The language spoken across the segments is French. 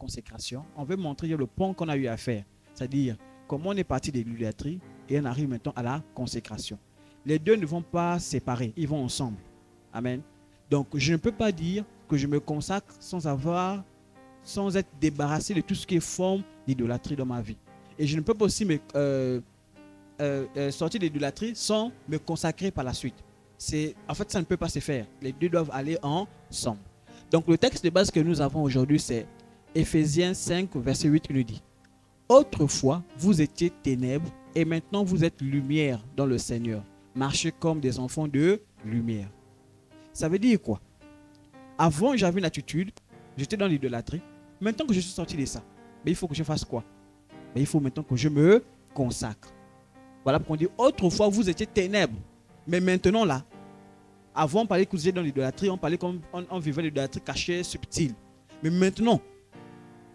consécration, on veut montrer le point qu'on a eu à faire. C'est-à-dire, comment on est parti de l'idolâtrie et on arrive maintenant à la consécration. Les deux ne vont pas séparer, ils vont ensemble. Amen. Donc, je ne peux pas dire que je me consacre sans être débarrassé de tout ce qui est forme d'idolâtrie dans ma vie. Et je ne peux pas aussi sortir de l'idolâtrie sans me consacrer par la suite. En fait, ça ne peut pas se faire. Les deux doivent aller ensemble. Donc, le texte de base que nous avons aujourd'hui, c'est Éphésiens 5, verset 8 qui nous dit: autrefois, vous étiez ténèbres et maintenant vous êtes lumière dans le Seigneur. Marchez comme des enfants de lumière. Ça veut dire quoi? Avant, j'avais une attitude, j'étais dans l'idolâtrie. Maintenant que je suis sorti de ça, mais il faut que je fasse quoi? Mais il faut maintenant que je me consacre. Voilà pourquoi on dit autrefois vous étiez ténèbres. Mais maintenant là, avant on parlait que vous étiez dans l'idolâtrie, on parlait comme on vivait l'idolâtrie cachée, subtile. Mais maintenant,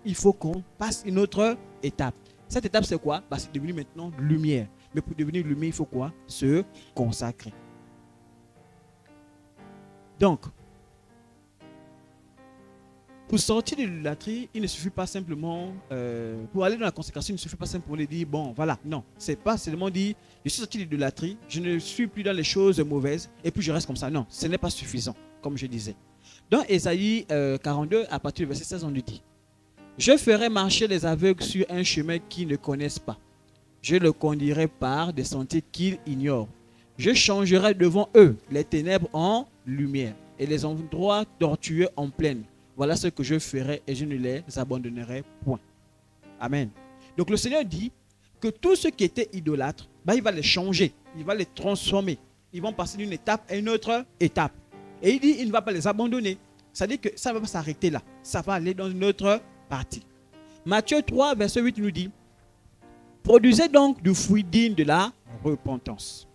il faut qu'on passe une autre étape. Cette étape c'est quoi? C'est devenu maintenant lumière. Mais pour devenir lumière, il faut quoi? Se consacrer. Donc, pour sortir de l'idolâtrie, il ne suffit pas simplement, pour aller dans la consécration, il ne suffit pas simplement de dire, bon, voilà, non. C'est pas seulement dire, je suis sorti de l'idolâtrie, je ne suis plus dans les choses mauvaises, et puis je reste comme ça. Non, ce n'est pas suffisant, comme je disais. Dans Ésaïe 42, à partir du verset 16, on lui dit: je ferai marcher les aveugles sur un chemin qu'ils ne connaissent pas. Je le conduirai par des sentiers qu'ils ignorent. Je changerai devant eux les ténèbres en lumière et les endroits tortueux en plaine. Voilà ce que je ferai et je ne les abandonnerai point. Amen. Donc le Seigneur dit que tout ce qui était idolâtre, il va les changer, il va les transformer. Ils vont passer d'une étape à une autre étape. Et il dit il ne va pas les abandonner. C'est-à-dire que ça ne va pas s'arrêter là. Ça va aller dans une autre partie. Matthieu 3, verset 8 nous dit: produisez donc du fruit digne de la repentance.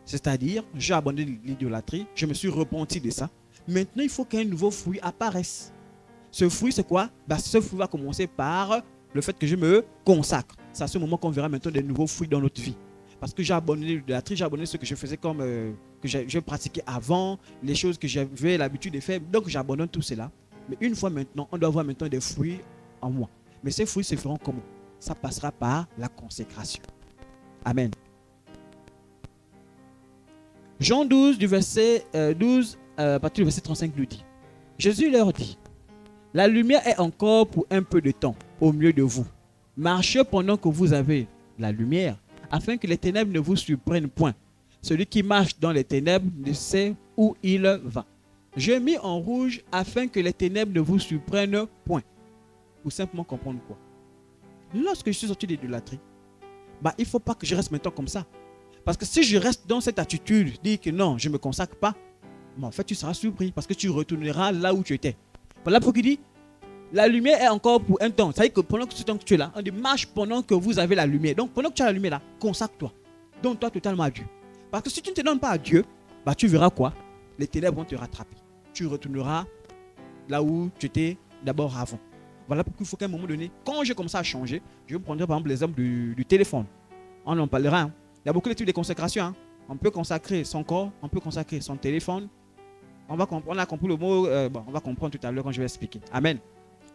C'est-à-dire, j'ai abandonné l'idolâtrie, je me suis repenti de ça. Maintenant, il faut qu'un nouveau fruit apparaisse. Ce fruit, c'est quoi? Ce fruit va commencer par le fait que je me consacre. C'est à ce moment qu'on verra maintenant des nouveaux fruits dans notre vie. Parce que j'ai abandonné l'idolâtrie, j'ai abandonné ce que je faisais comme que je pratiquais avant, les choses que j'avais l'habitude de faire. Donc, j'abandonne tout cela. Mais une fois maintenant, on doit avoir maintenant des fruits en moi. Mais ces fruits se feront comment? Ça passera par la consécration. Amen. Jean 12, du verset 12, à partir du verset 35, nous dit: Jésus leur dit: la lumière est encore pour un peu de temps au milieu de vous. Marchez pendant que vous avez la lumière, afin que les ténèbres ne vous surprennent point. Celui qui marche dans les ténèbres ne sait où il va. J'ai mis en rouge afin que les ténèbres ne vous surprennent point. Pour simplement comprendre quoi? Lorsque je suis sorti de l'idolâtrie, il ne faut pas que je reste maintenant comme ça. Parce que si je reste dans cette attitude, dire que non, je ne me consacre pas, en fait, tu seras surpris parce que tu retourneras là où tu étais. Voilà pourquoi il dit, la lumière est encore pour un temps. C'est-à-dire que pendant que ce temps que tu es là, on dit marche pendant que vous avez la lumière. Donc, pendant que tu as la lumière là, consacre-toi. Donne-toi totalement à Dieu. Parce que si tu ne te donnes pas à Dieu, tu verras quoi? Les ténèbres vont te rattraper. Tu retourneras là où tu étais d'abord avant. Voilà pourquoi il faut qu'à un moment donné, quand j'ai commencé à changer, je prendrai par exemple l'exemple du téléphone. On en parlera. Hein. Il y a beaucoup d'études de consécration. Hein. On peut consacrer son corps, on peut consacrer son téléphone. On a compris le mot, on va comprendre tout à l'heure quand je vais expliquer. Amen.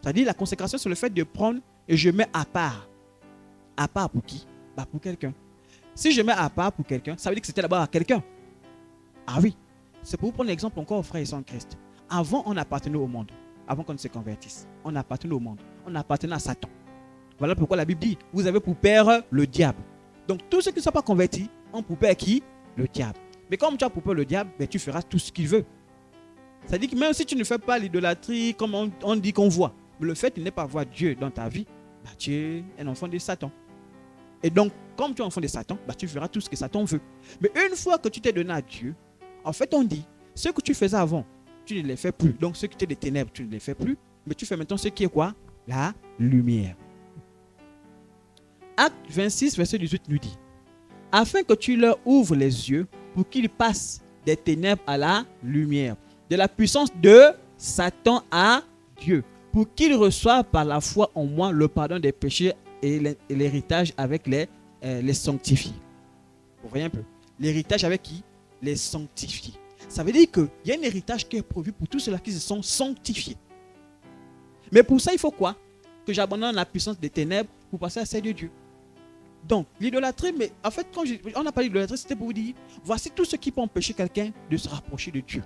C'est-à-dire la consécration, c'est le fait de prendre et je mets à part. À part pour qui? Pour quelqu'un. Si je mets à part pour quelqu'un, ça veut dire que c'était d'abord à quelqu'un. Ah oui. C'est pour vous prendre l'exemple encore, frères et sœurs en Christ. Avant, on appartenait au monde. Avant qu'on ne se convertisse. On appartenait au monde. On appartenait à Satan. Voilà pourquoi la Bible dit, vous avez pour père le diable. Donc, tous ceux qui ne sont pas convertis ont pour père qui? Le diable. Mais comme tu as pour père le diable, tu feras tout ce qu'il veut. C'est-à-dire que même si tu ne fais pas l'idolâtrie comme on dit qu'on voit, le fait de ne pas voir Dieu dans ta vie, tu es un enfant de Satan. Et donc, comme tu es un enfant de Satan, tu feras tout ce que Satan veut. Mais une fois que tu t'es donné à Dieu, en fait, on dit, ce que tu faisais avant, tu ne les fais plus. Donc, ce qui était des ténèbres, tu ne les fais plus. Mais tu fais maintenant ce qui est quoi? La lumière. Acte 26, verset 18 nous dit, afin que tu leur ouvres les yeux pour qu'ils passent des ténèbres à la lumière, de la puissance de Satan à Dieu, pour qu'ils reçoivent par la foi en moi le pardon des péchés et l'héritage avec les sanctifiés. Vous voyez un peu? L'héritage avec qui? Les sanctifiés. Ça veut dire qu'il y a un héritage qui est prévu pour tous ceux-là qui se sont sanctifiés. Mais pour ça, il faut quoi? que j'abandonne la puissance des ténèbres pour passer à celle de Dieu. Donc, l'idolâtrie, mais en fait, quand on a parlé d'idolâtrie, c'était pour vous dire, voici tout ce qui peut empêcher quelqu'un de se rapprocher de Dieu.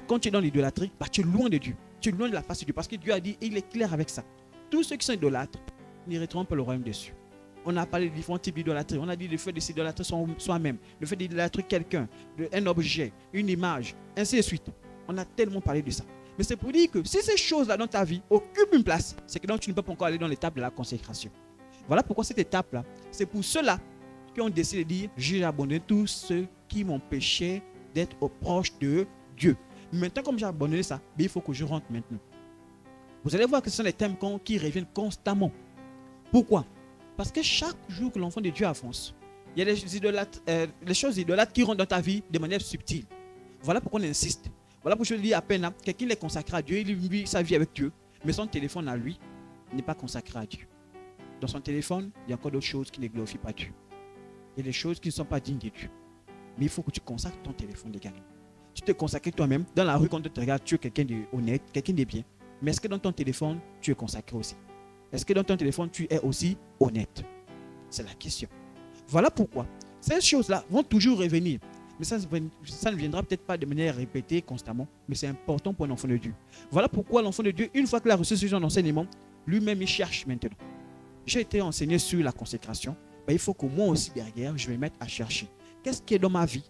Quand tu es dans l'idolâtrie, bah, tu es loin de Dieu. Tu es loin de la face de Dieu. Parce que Dieu a dit, et il est clair avec ça. Tous ceux qui sont idolâtres n'hériteront pas le royaume des cieux. On a parlé de différents types d'idolâtrie. On a dit le fait de s'idolâtrer soi-même, le fait d'idolâtrer quelqu'un, un objet, une image, ainsi de suite. On a tellement parlé de ça. Mais c'est pour dire que si ces choses-là dans ta vie occupent une place, c'est que donc tu ne peux pas encore aller dans l'étape de la consécration. Voilà pourquoi cette étape-là, c'est pour ceux-là qui ont décidé de dire, j'ai abandonné tout ce qui m'empêchait d'être proche de Dieu. Maintenant, comme j'ai abandonné ça, il faut que je rentre maintenant. Vous allez voir que ce sont les thèmes qui reviennent constamment. Pourquoi? Parce que chaque jour que l'enfant de Dieu avance, il y a les choses idolâtres qui rentrent dans ta vie de manière subtile. Voilà pourquoi on insiste. Voilà pourquoi je dis à peine, quelqu'un est consacré à Dieu, il vit sa vie avec Dieu, mais son téléphone à lui n'est pas consacré à Dieu. Dans son téléphone, il y a encore d'autres choses qui ne glorifient pas Dieu. Il y a des choses qui ne sont pas dignes de Dieu. Mais il faut que tu consacres ton téléphone, les gars. Tu te consacres toi-même. Dans la rue, quand tu te regardes, tu es quelqu'un d'honnête, quelqu'un de bien. Mais est-ce que dans ton téléphone, tu es consacré aussi? Est-ce que dans ton téléphone, tu es aussi honnête? C'est la question. Voilà pourquoi ces choses-là vont toujours revenir. Mais ça ne viendra peut-être pas de manière répétée constamment, mais c'est important pour un enfant de Dieu. Voilà pourquoi l'enfant de Dieu, une fois qu'il a reçu ce genre d'enseignement, lui-même, il cherche maintenant. J'ai été enseigné sur la consécration. Il faut que moi aussi, derrière, je vais me mettre à chercher. Qu'est-ce qui est dans ma vie?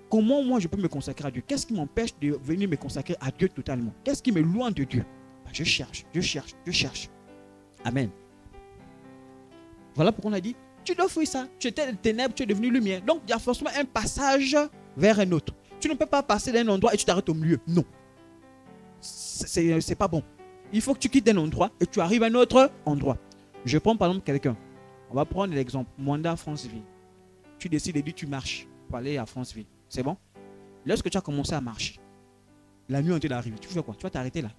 Comment moi, je peux me consacrer à Dieu? Qu'est-ce qui m'empêche de venir me consacrer à Dieu totalement? Qu'est-ce qui me loin de Dieu? Je cherche, je cherche, je cherche. Amen. Voilà pourquoi on a dit, tu dois fuir ça. Tu étais des ténèbres, tu es devenu lumière. Donc, il y a forcément un passage vers un autre. Tu ne peux pas passer d'un endroit et tu t'arrêtes au milieu. Non. C'est pas bon. Il faut que tu quittes un endroit et tu arrives à un autre endroit. Je prends par exemple quelqu'un. On va prendre l'exemple. Mwanda Franceville. Tu décides de dire tu marches pour aller à Franceville. C'est bon? Lorsque tu as commencé à marcher, la nuit on est arrivé. Tu fais quoi? Tu vas t'arrêter là.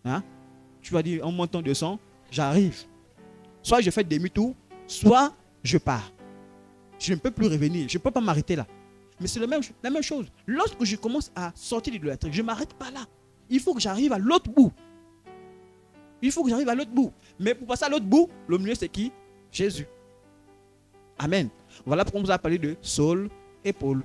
Hein? Tu vas dire en montant de sang, j'arrive. Soit je fais demi-tour, soit je pars. Je ne peux plus revenir. Je ne peux pas m'arrêter là. Mais c'est la même chose. Lorsque je commence à sortir de l'idolâtrie, je ne m'arrête pas là. Il faut que j'arrive à l'autre bout. Il faut que j'arrive à l'autre bout. Mais pour passer à l'autre bout, le milieu c'est qui? Jésus. Amen. Voilà pourquoi on vous a parlé de Saul et Paul.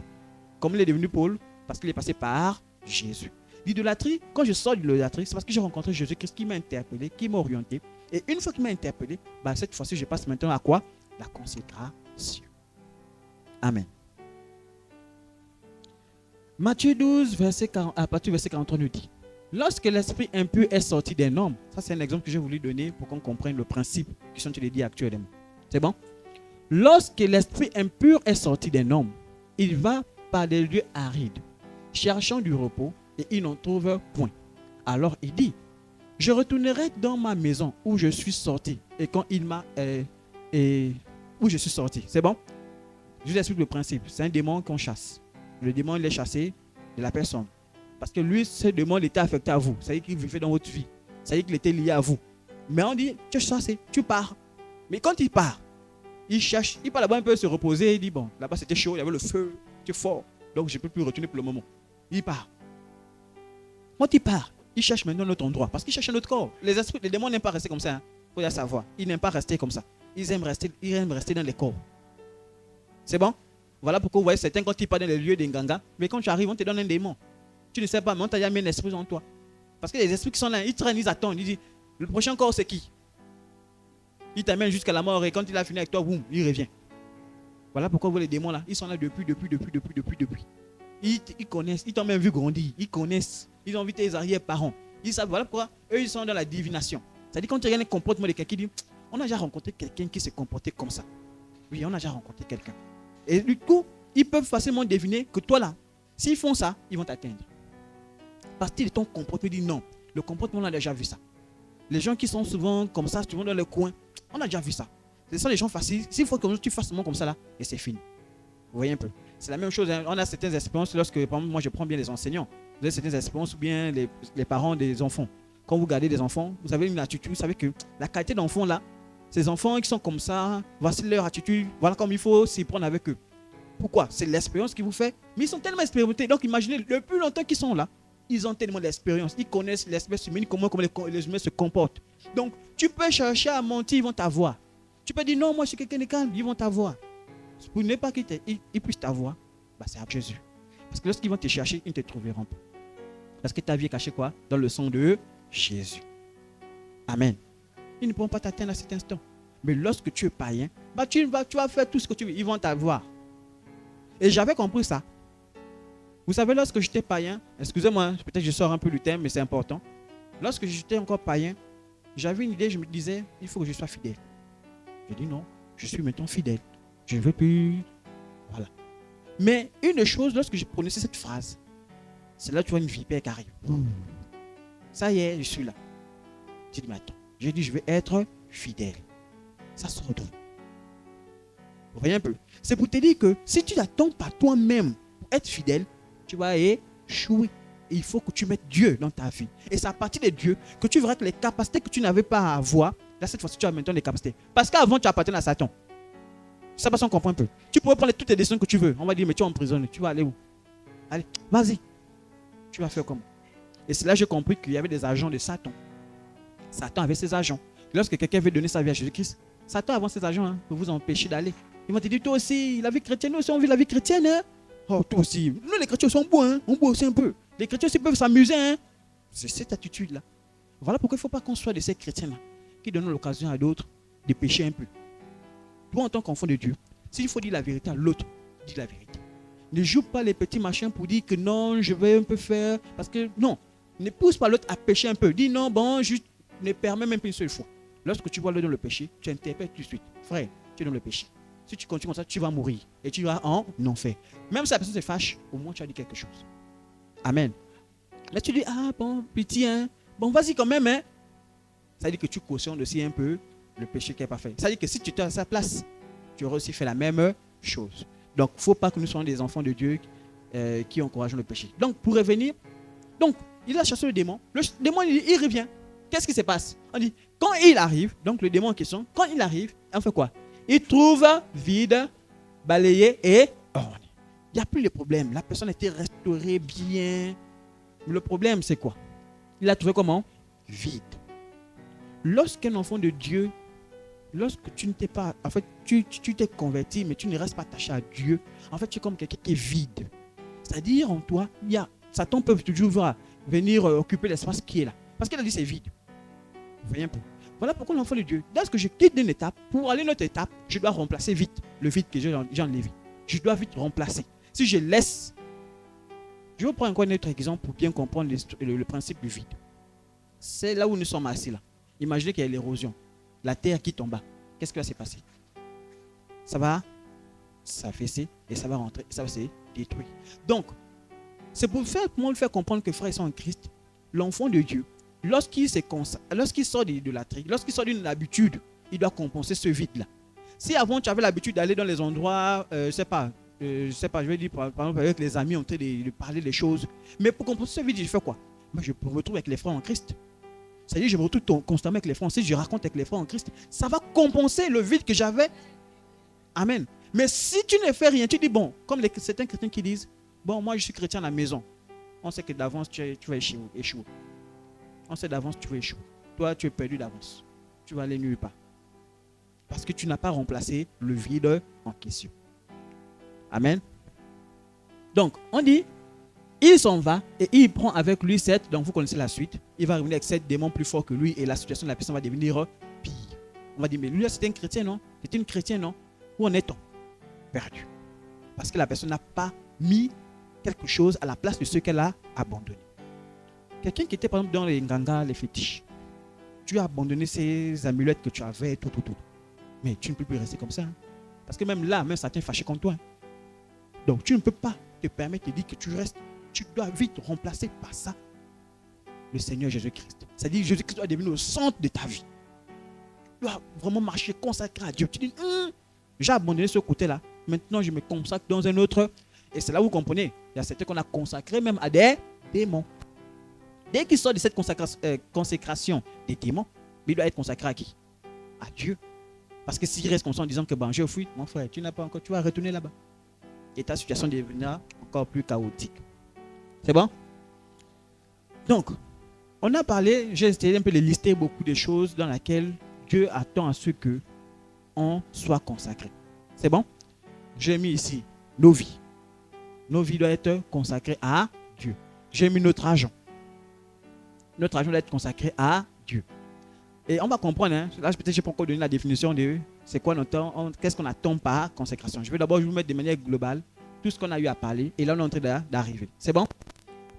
Comme il est devenu Paul, parce qu'il est passé par Jésus. L'idolâtrie, quand je sors de l'idolâtrie, c'est parce que j'ai rencontré Jésus-Christ qui m'a interpellé, qui m'a orienté. Et une fois qu'il m'a interpellé, cette fois-ci, je passe maintenant à quoi? La consécration. Amen. Matthieu 12, à partir du verset 43 nous dit, lorsque l'esprit impur est sorti d'un homme, ça c'est un exemple que j'ai voulu donner pour qu'on comprenne le principe qui sont dit actuellement. C'est bon? Lorsque l'esprit impur est sorti d'un homme, il va par des lieux arides, cherchant du repos, et il n'en trouve point. Alors il dit, je retournerai dans ma maison où je suis sorti, et quand il m'a... où je suis sorti. C'est bon? Je vous explique le principe. C'est un démon qu'on chasse. Le démon, il est chassé de la personne. Parce que lui, ce démon, il était affecté à vous. Ça veut dire qu'il vivait dans votre vie. Ça veut dire qu'il était lié à vous. Mais on dit, tu es chassé, tu pars. Mais quand il part, il cherche, il part là-bas un peu se reposer. Il dit, bon, là-bas c'était chaud, il y avait le feu, c'était fort. Donc je ne peux plus retourner pour le moment. Il part. Quand il part, il cherche maintenant un autre endroit. Parce qu'il cherche un autre corps. Les démons n'aiment pas rester comme ça. Il faut bien savoir. Ils n'aiment pas rester comme ça. Ils aiment rester dans les corps. C'est bon? Voilà pourquoi vous voyez certains quand ils partent dans les lieux d'Inganga, mais quand tu arrives, on te donne un démon. Tu ne sais pas, mais on t'a déjà mis un esprit en toi. Parce que les esprits qui sont là, ils traînent, ils attendent. Ils disent, le prochain corps c'est qui? Il t'amène jusqu'à la mort et quand il a fini avec toi, boum, il revient. Voilà pourquoi vous voyez les démons là, ils sont là depuis. Ils connaissent, ils t'ont même vu grandir, ils connaissent, ils ont vu tes arrière-parents. Ils savent, voilà pourquoi eux ils sont dans la divination. C'est-à-dire quand tu regardes le comportement de quelqu'un qui dit, on a déjà rencontré quelqu'un qui s'est comporté comme ça. Oui, on a déjà rencontré quelqu'un. Et du coup, ils peuvent facilement deviner que toi là, s'ils font ça, ils vont t'atteindre. Parce que ton comportement dit non. Le comportement, on a déjà vu ça. Les gens qui sont souvent comme ça, souvent dans le coin, on a déjà vu ça. Ce sont les gens faciles. S'il faut que tu fasses seulement comme ça là, et c'est fini. Vous voyez un peu. C'est la même chose. Hein. On a certaines expériences lorsque, par exemple, moi je prends bien les enseignants. Vous avez certaines expériences ou bien les parents des enfants. Quand vous gardez des enfants, vous avez une attitude, vous savez que la qualité d'enfant là, ces enfants qui sont comme ça, voici leur attitude, voilà comme il faut s'y prendre avec eux. Pourquoi? C'est l'expérience qui vous fait. Mais ils sont tellement expérimentés. Donc imaginez, le plus longtemps qu'ils sont là, ils ont tellement d'expérience. Ils connaissent l'espèce humaine, comment les humains se comportent. Donc, tu peux chercher à mentir, ils vont t'avoir. Tu peux dire non, moi je suis quelqu'un de calme, ils vont t'avoir. Pour ne pas qu'ils puissent t'avoir, c'est à Jésus. Parce que lorsqu'ils vont te chercher, ils ne te trouveront pas. Parce que ta vie est cachée quoi? Dans le sang de Jésus. Amen. Ils ne pourront pas t'atteindre à cet instant. Mais lorsque tu es païen, tu vas faire tout ce que tu veux. Ils vont t'avoir. Et j'avais compris ça. Vous savez, lorsque j'étais païen, excusez-moi, peut-être je sors un peu du thème, mais c'est important. Lorsque j'étais encore païen, j'avais une idée, je me disais, il faut que je sois fidèle. Je dis non, je suis maintenant fidèle. Je ne veux plus. Voilà. Mais une chose, lorsque je prononçais cette phrase, c'est là que tu vois une vipère qui arrive. Ça y est, je suis là. Je dis, mais attends, j'ai dit, je vais être fidèle. Ça sort d'où? Vous voyez un peu? C'est pour te dire que si tu n'attends pas toi-même pour être fidèle, tu vas échouer. Et il faut que tu mettes Dieu dans ta vie. Et c'est à partir de Dieu que tu verras que les capacités que tu n'avais pas à avoir, là cette fois-ci tu as maintenant les capacités. Parce qu'avant tu appartenais à Satan. Ça passe, on comprend un peu. Tu pourrais prendre toutes les décisions que tu veux. On va dire, mais tu es emprisonné. Tu vas aller où? Allez, vas-y. Tu vas faire comment? Et c'est là que j'ai compris qu'il y avait des agents de Satan. Satan avait ses agents. Lorsque quelqu'un veut donner sa vie à Jésus-Christ, Satan avant ses agents pour vous empêcher d'aller. Ils vont te dire, toi aussi, la vie chrétienne, nous aussi on vit la vie chrétienne. Hein? Oh, toi aussi. Nous les chrétiens sont bons, hein? On boit aussi un peu. Les chrétiens aussi peuvent s'amuser. Hein? C'est cette attitude-là. Voilà pourquoi il ne faut pas qu'on soit de ces chrétiens-là qui donnent l'occasion à d'autres de pécher un peu. Toi, en tant qu'enfant de Dieu, s'il faut dire la vérité à l'autre, dis la vérité. Ne joue pas les petits machins pour dire que non, je vais un peu faire. Parce que non, ne pousse pas l'autre à pécher un peu. Dis non, bon, juste ne permets même pas une seule fois. Lorsque tu vois l'autre dans le péché, tu interpelles tout de suite. Frère, tu es dans le péché. Si tu continues comme ça, tu vas mourir. Et tu vas en enfer. Même si la personne se fâche, au moins tu as dit quelque chose. Amen. Là, tu dis, ah bon, pitié, hein. Bon, vas-y quand même, hein. Ça veut dire que tu cautionnes aussi un peu le péché qui n'est pas fait. Ça veut dire que si tu étais à sa place, tu aurais aussi fait la même chose. Donc, il ne faut pas que nous soyons des enfants de Dieu qui encouragent le péché. Donc, pour revenir, donc, il a chassé le démon. Le démon, il revient. Qu'est-ce qui se passe? On dit, quand il arrive, donc le démon en question, quand il arrive, on fait quoi? Il trouve vide, balayé et orné. Il n'y a plus de problème. La personne a été restaurée bien. Mais le problème, c'est quoi? Il a trouvé comment? Vide. Lorsqu'un enfant de Dieu, lorsque tu ne t'es pas, en fait, tu t'es converti, mais tu ne restes pas attaché à Dieu, en fait, tu es comme quelqu'un qui est vide. C'est-à-dire, en toi, Satan peut toujours venir occuper l'espace qui est là. Parce qu'il a dit c'est vide. Vous voyez un peu. Voilà pourquoi l'enfant de Dieu, lorsque je quitte une étape, pour aller à une autre étape, je dois remplacer vite le vide que j'ai enlevé. Je dois vite remplacer. Si je laisse, je vais prendre encore un autre exemple pour bien comprendre le principe du vide. C'est là où nous sommes assis là. Imaginez qu'il y a l'érosion. La terre qui tombe. Qu'est-ce qui va se passer? Ça va s'affaisser et ça va rentrer, ça va se détruire. Donc, c'est pour le faire comprendre que frères et sœurs en Christ, l'enfant de Dieu, lorsqu'il sort de l'idolâtrie, lorsqu'il sort d'une habitude, il doit compenser ce vide-là. Si avant tu avais l'habitude d'aller dans les endroits, je sais pas, je vais dire par exemple avec les amis en train de parler des choses, mais pour compenser ce vide, je fais quoi? Moi, je me retrouve avec les frères en Christ. C'est-à-dire, je me retrouve constamment avec les frères. Si je raconte avec les frères en Christ, ça va compenser le vide que j'avais. Amen. Mais si tu ne fais rien, tu dis, bon, comme certains chrétiens qui disent, bon, moi je suis chrétien à la maison. On sait que d'avance, tu vas échouer. On sait d'avance, tu vas échouer. Toi, tu es perdu d'avance. Tu vas aller nulle part. Parce que tu n'as pas remplacé le vide en question. Amen. Donc, on dit, il s'en va et il prend avec lui 7, donc vous connaissez la suite. Il va revenir avec 7 démons plus forts que lui et la situation de la personne va devenir pire. On va dire, mais lui, c'était un chrétien, non? C'était une chrétienne, non? Où en est-on? Perdu. Parce que la personne n'a pas mis quelque chose à la place de ce qu'elle a abandonné. Quelqu'un qui était par exemple dans les nganga, les fétiches, tu as abandonné ces amulettes que tu avais, tout. Mais tu ne peux plus rester comme ça. Hein? Parce que même là, même Satan est fâché contre toi. Hein? Donc tu ne peux pas te permettre de dire que tu restes. Tu dois vite remplacer par ça le Seigneur Jésus-Christ. C'est-à-dire que Jésus-Christ doit devenir au centre de ta vie. Tu dois vraiment marcher consacré à Dieu. Tu dis, j'ai abandonné ce côté-là. Maintenant, je me consacre dans un autre. Et c'est là où vous comprenez. Il y a certains qu'on a consacrés même à des démons. Dès qu'il sort de cette consécration des démons, il doit être consacré à qui? À Dieu. Parce que s'il reste comme ça en disant que ben, je fuis, mon frère, tu n'as pas encore, tu vas retourner là-bas. Et ta situation deviendra encore plus chaotique. C'est bon? Donc, on a parlé, j'ai essayé un peu de lister beaucoup de choses dans lesquelles Dieu attend à ce que on soit consacré. C'est bon? J'ai mis ici nos vies. Nos vies doivent être consacrées à Dieu. J'ai mis notre argent. Notre argent doit être consacré à Dieu. Et on va comprendre, hein, là peut-être je n'ai pas encore donné la définition de c'est quoi qu'est-ce qu'on attend par consécration. Je vais d'abord vous mettre de manière globale tout ce qu'on a eu à parler et là on est en train d'arriver. C'est bon?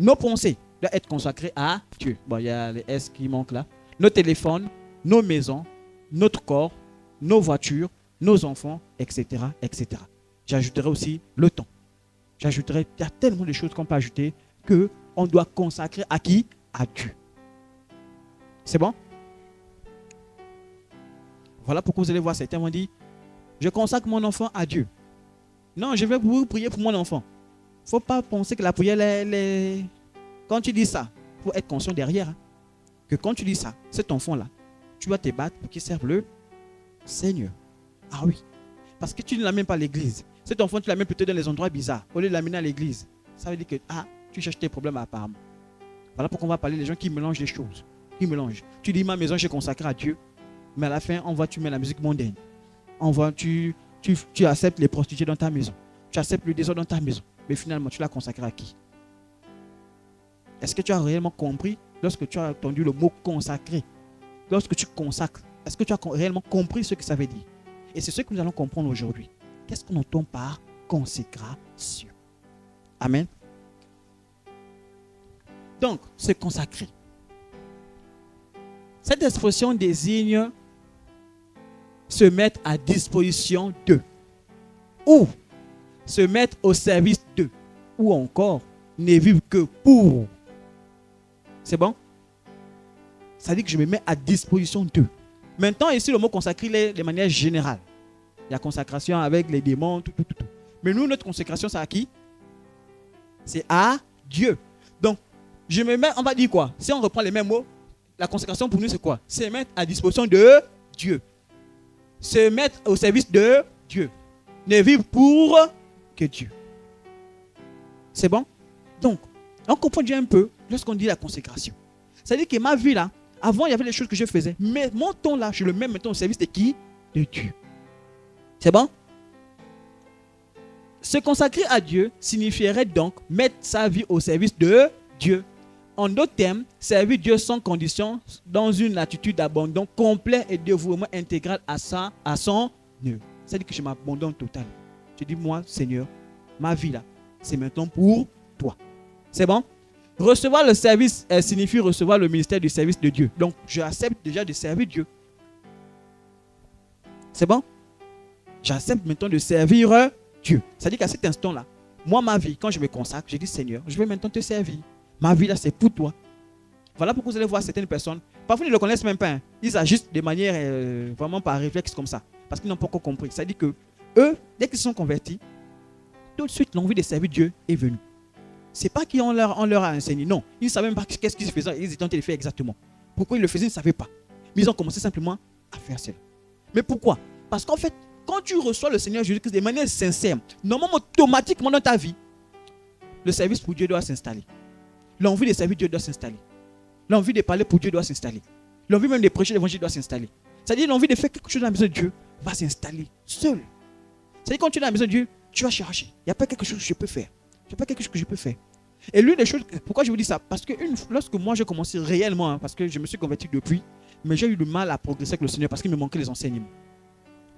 Nos pensées doivent être consacrées à Dieu. Bon, il y a les S qui manquent là. Nos téléphones, nos maisons, notre corps, nos voitures, nos enfants, etc., etc. J'ajouterai aussi le temps. J'ajouterai, il y a tellement de choses qu'on peut ajouter qu'on doit consacrer à qui? À Dieu. C'est bon? Voilà pourquoi vous allez voir certains vont dire, je consacre mon enfant à Dieu. Non, je vais vous prier pour mon enfant. Il ne faut pas penser que la prière, quand tu dis ça, il faut être conscient derrière. Hein, que quand tu dis ça, cet enfant-là, tu vas te battre pour qu'il serve le Seigneur. Ah oui. Parce que tu ne l'amènes pas à l'église. Cet enfant, tu l'amènes plutôt dans les endroits bizarres. Au lieu de l'amener à l'église. Ça veut dire que tu cherches tes problèmes apparemment. Voilà pourquoi on va parler des gens qui mélangent les choses. Qui mélangent. Tu dis, ma maison, j'ai consacré à Dieu. Mais à la fin, on voit, tu mets la musique mondaine. On voit, tu acceptes les prostituées dans ta maison. Tu acceptes le désordre dans ta maison. Mais finalement, tu l'as consacré à qui? Est-ce que tu as réellement compris lorsque tu as entendu le mot consacré? Lorsque tu consacres, est-ce que tu as réellement compris ce que ça veut dire? Et c'est ce que nous allons comprendre aujourd'hui. Qu'est-ce qu'on entend par consécration? Amen. Donc, se consacrer. Cette expression désigne se mettre à disposition d'eux, ou se mettre au service d'eux, ou encore ne vivre que pour. C'est bon? Ça dit que je me mets à disposition d'eux. Maintenant, ici, le mot consacré est de manière générale. Il y a consacration avec les démons, tout. Mais nous, notre consécration, c'est à qui? C'est à Dieu. Donc, je me mets, on va dire quoi? Si on reprend les mêmes mots, la consécration pour nous, c'est quoi? Se mettre à disposition de Dieu. Se mettre au service de Dieu. Ne vivre pour que Dieu. C'est bon? Donc, on comprend déjà un peu lorsqu'on dit la consécration. C'est-à-dire que ma vie là, avant il y avait les choses que je faisais, mais mon temps là, je le mets maintenant au service de qui? De Dieu. C'est bon? Se consacrer à Dieu signifierait donc mettre sa vie au service de Dieu. En d'autres termes, servir Dieu sans condition, dans une attitude d'abandon complet et dévouement intégral à son œuvre. C'est-à-dire que je m'abandonne totalement. Je dis, moi, Seigneur, ma vie là, c'est maintenant pour toi. C'est bon? Recevoir le service signifie recevoir le ministère du service de Dieu. Donc, j'accepte déjà de servir Dieu. C'est bon? J'accepte maintenant de servir Dieu. C'est-à-dire qu'à cet instant-là, moi, ma vie, quand je me consacre, je dis, Seigneur, je vais maintenant te servir. Ma vie là, c'est pour toi. Voilà pourquoi vous allez voir certaines personnes. Parfois, ils ne le connaissent même pas. Hein. Ils agissent de manière vraiment par réflexe comme ça. Parce qu'ils n'ont pas encore compris. C'est-à-dire que eux, dès qu'ils sont convertis, tout de suite, l'envie de servir Dieu est venue. Ce n'est pas qu'on leur a enseigné. Non. Ils ne savaient même pas qu'est-ce qu'ils faisaient. Ils étaient en train de le faire exactement. Pourquoi ils le faisaient, ils ne savaient pas. Mais ils ont commencé simplement à faire cela. Mais pourquoi? Parce qu'en fait, quand tu reçois le Seigneur Jésus-Christ de manière sincère, normalement, automatiquement dans ta vie, le service pour Dieu doit s'installer. L'envie de servir Dieu doit s'installer. L'envie de parler pour Dieu doit s'installer. L'envie même de prêcher l'évangile doit s'installer. C'est-à-dire l'envie de faire quelque chose dans la maison de Dieu va s'installer seul. C'est-à-dire quand tu es dans la maison de Dieu, tu vas chercher. Il n'y a pas quelque chose que je peux faire. Il n'y a pas quelque chose que je peux faire. Et l'une des choses, pourquoi je vous dis ça? Parce que lorsque moi j'ai commencé réellement, parce que je me suis converti depuis, mais j'ai eu du mal à progresser avec le Seigneur parce qu'il me manquait les enseignements.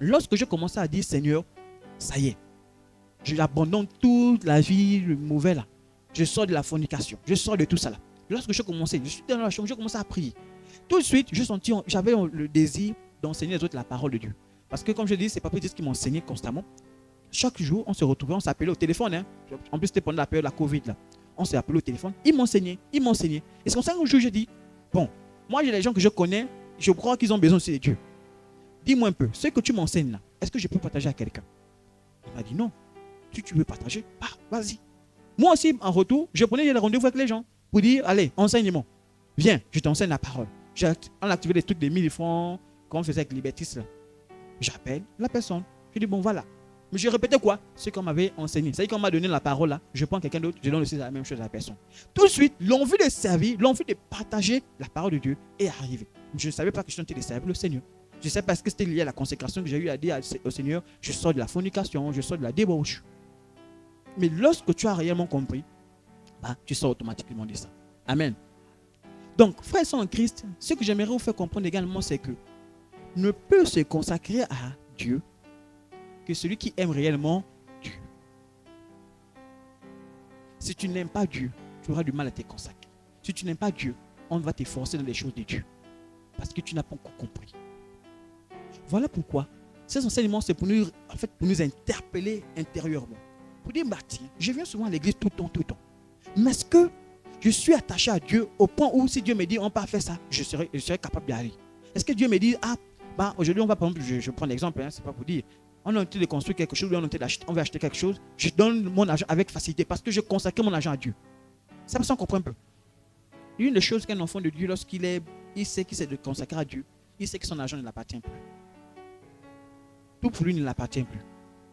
Lorsque j'ai commencé à dire Seigneur, ça y est, je abandonne toute la vie mauvaise là. Je sors de la fornication. Je sors de tout ça là. Lorsque je commençais, je suis dans la chambre, je commençais à prier. Tout de suite, j'avais le désir d'enseigner les autres la parole de Dieu. Parce que comme je dis, c'est Papa qui m'enseignait constamment. Chaque jour, on se retrouvait, on s'appelait au téléphone. Hein. En plus, c'était pendant la période de la Covid là. On s'est appelé au téléphone. Il m'enseignait. Et c'est comme ça qu'un jour, je dis, bon, moi j'ai des gens que je connais, je crois qu'ils ont besoin aussi de Dieu. Dis-moi un peu, ce que tu m'enseignes là, est-ce que je peux partager à quelqu'un? Il m'a dit non. Si tu veux partager, vas-y. Moi aussi, en retour, je prenais des rendez-vous avec les gens pour dire, allez, enseigne-moi. Viens, je t'enseigne la parole. On a activé des trucs de 1000 francs qu'on faisait avec Libertis là. J'appelle la personne. Je dis, bon, voilà. Mais je répétais quoi? Ce qu'on m'avait enseigné. C'est-à-dire qu'on m'a donné la parole là, je prends quelqu'un d'autre, je donne aussi la même chose à la personne. Tout de suite, l'envie de servir, l'envie de partager la parole de Dieu est arrivée. Je ne savais pas que je tentais de servir le Seigneur. Je sais parce que c'était lié à la consécration que j'ai eu à dire au Seigneur, je sors de la fornication, je sors de la débauche. Mais lorsque tu as réellement compris, tu sors automatiquement de ça. Amen. Donc, frères et sœurs en Christ, ce que j'aimerais vous faire comprendre également, c'est que ne peut se consacrer à Dieu que celui qui aime réellement Dieu. Si tu n'aimes pas Dieu, tu auras du mal à te consacrer. Si tu n'aimes pas Dieu, on va te forcer dans les choses de Dieu. Parce que tu n'as pas encore compris. Voilà pourquoi ces enseignements, c'est pour nous, pour nous interpeller intérieurement. Pour dire, tiens, je viens souvent à l'église tout le temps. Mais est-ce que je suis attaché à Dieu au point où si Dieu me dit on peut faire ça, je serai capable d'y aller? Est-ce que Dieu me dit, aujourd'hui on va, par exemple, je prends l'exemple, c'est pas pour dire, on a envie de construire quelque chose, on veut acheter quelque chose, je donne mon argent avec facilité parce que je consacre mon argent à Dieu. Ça me semble comprendre un peu. Une des choses qu'un enfant de Dieu, lorsqu'il sait qu'il sait de consacrer à Dieu, il sait que son argent ne l'appartient plus. Tout pour lui ne l'appartient plus.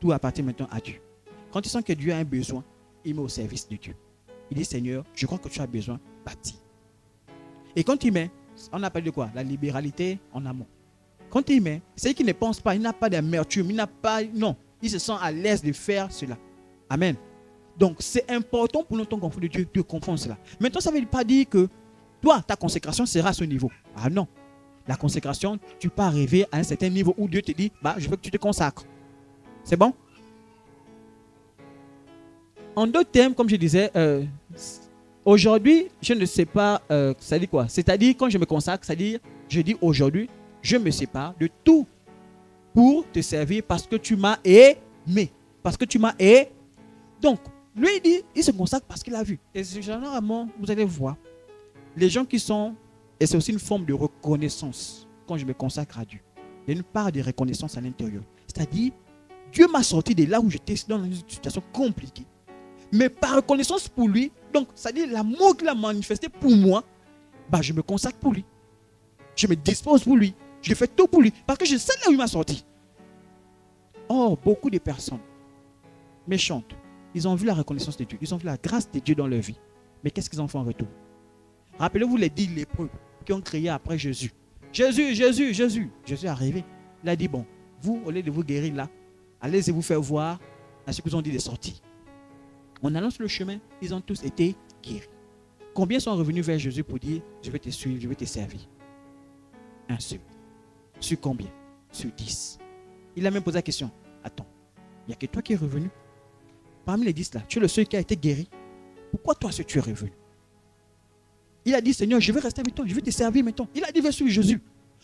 Tout appartient maintenant à Dieu. Quand il sent que Dieu a un besoin, il met au service de Dieu. Il dit, Seigneur, je crois que tu as besoin, bâtis. Et quand il met, on appelle de quoi? La libéralité en amont. Quand il met, c'est qu'il ne pense pas, il n'a pas d'amertume, il se sent à l'aise de faire cela. Amen. Donc, c'est important pour nous, ton enfant de Dieu, de comprendre cela. Maintenant, ça ne veut pas dire que toi, ta consécration sera à ce niveau. Ah non. La consécration, tu peux arriver à un certain niveau où Dieu te dit, je veux que tu te consacres. C'est bon? En d'autres termes, comme je disais, aujourd'hui, je ne sais pas, ça dit quoi? C'est-à-dire, quand je me consacre, c'est-à-dire, je dis aujourd'hui, je me sépare de tout pour te servir parce que tu m'as aimé. Parce que tu m'as aimé. Donc, lui, il dit, il se consacre parce qu'il a vu. Et généralement, vous allez voir, les gens qui sont, et c'est aussi une forme de reconnaissance quand je me consacre à Dieu. Il y a une part de reconnaissance à l'intérieur. C'est-à-dire, Dieu m'a sorti de là où j'étais dans une situation compliquée. Mais par reconnaissance pour lui, donc, c'est-à-dire l'amour qu'il a manifesté pour moi, je me consacre pour lui. Je me dispose pour lui. Je fais tout pour lui. Parce que je sais là où il m'a sorti. Or, beaucoup de personnes méchantes, ils ont vu la reconnaissance de Dieu. Ils ont vu la grâce de Dieu dans leur vie. Mais qu'est-ce qu'ils en font en retour? Rappelez-vous les 10 lépreux qui ont crié après Jésus. Jésus, Jésus, Jésus. Jésus est arrivé. Il a dit, bon, vous, au lieu de vous guérir là, allez-y vous faire voir à ce qu'ils ont dit de sortir. En allant sur le chemin, ils ont tous été guéris. Combien sont revenus vers Jésus pour dire, je vais te suivre, je vais te servir? Un seul. Sur combien? Sur 10. Il a même posé la question. Attends, il n'y a que toi qui es revenu. Parmi les 10 là, tu es le seul qui a été guéri. Pourquoi toi seul tu es revenu? Il a dit, Seigneur, je vais rester avec toi, je vais te servir maintenant. Il a dit, va suivre Jésus.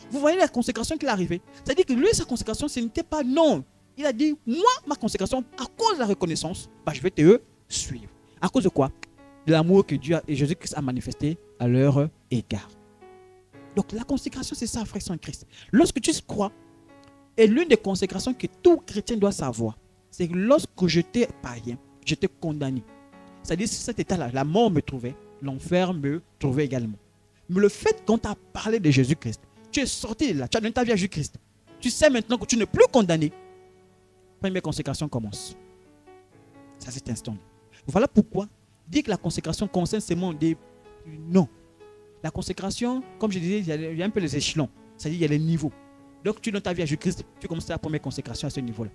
Vous voyez la consécration qu'il est arrivé. C'est-à-dire que lui, sa consécration, ce n'était pas non. Il a dit, moi, ma consécration, à cause de la reconnaissance, je vais te suivre. À cause de quoi? De l'amour que Dieu et Jésus-Christ a manifesté à leur égard. Donc la consécration, c'est ça, frère en Christ. Lorsque tu crois, et l'une des consécrations que tout chrétien doit savoir, c'est que lorsque j'étais païen, j'étais condamné. C'est-à-dire, cet état-là, la mort me trouvait, l'enfer me trouvait également. Mais le fait qu'on t'a parlé de Jésus-Christ, tu es sorti de là, tu as donné ta vie à Jésus-Christ. Tu sais maintenant que tu n'es plus condamné. Première consécration commence. C'est à cet instant. Voilà pourquoi dire que la consécration concerne seulement des... Non. La consécration, comme je disais, il y a un peu les échelons. C'est-à-dire il y a les niveaux. Donc tu donnes ta vie à Jésus-Christ, tu commences la première consécration à ce niveau-là.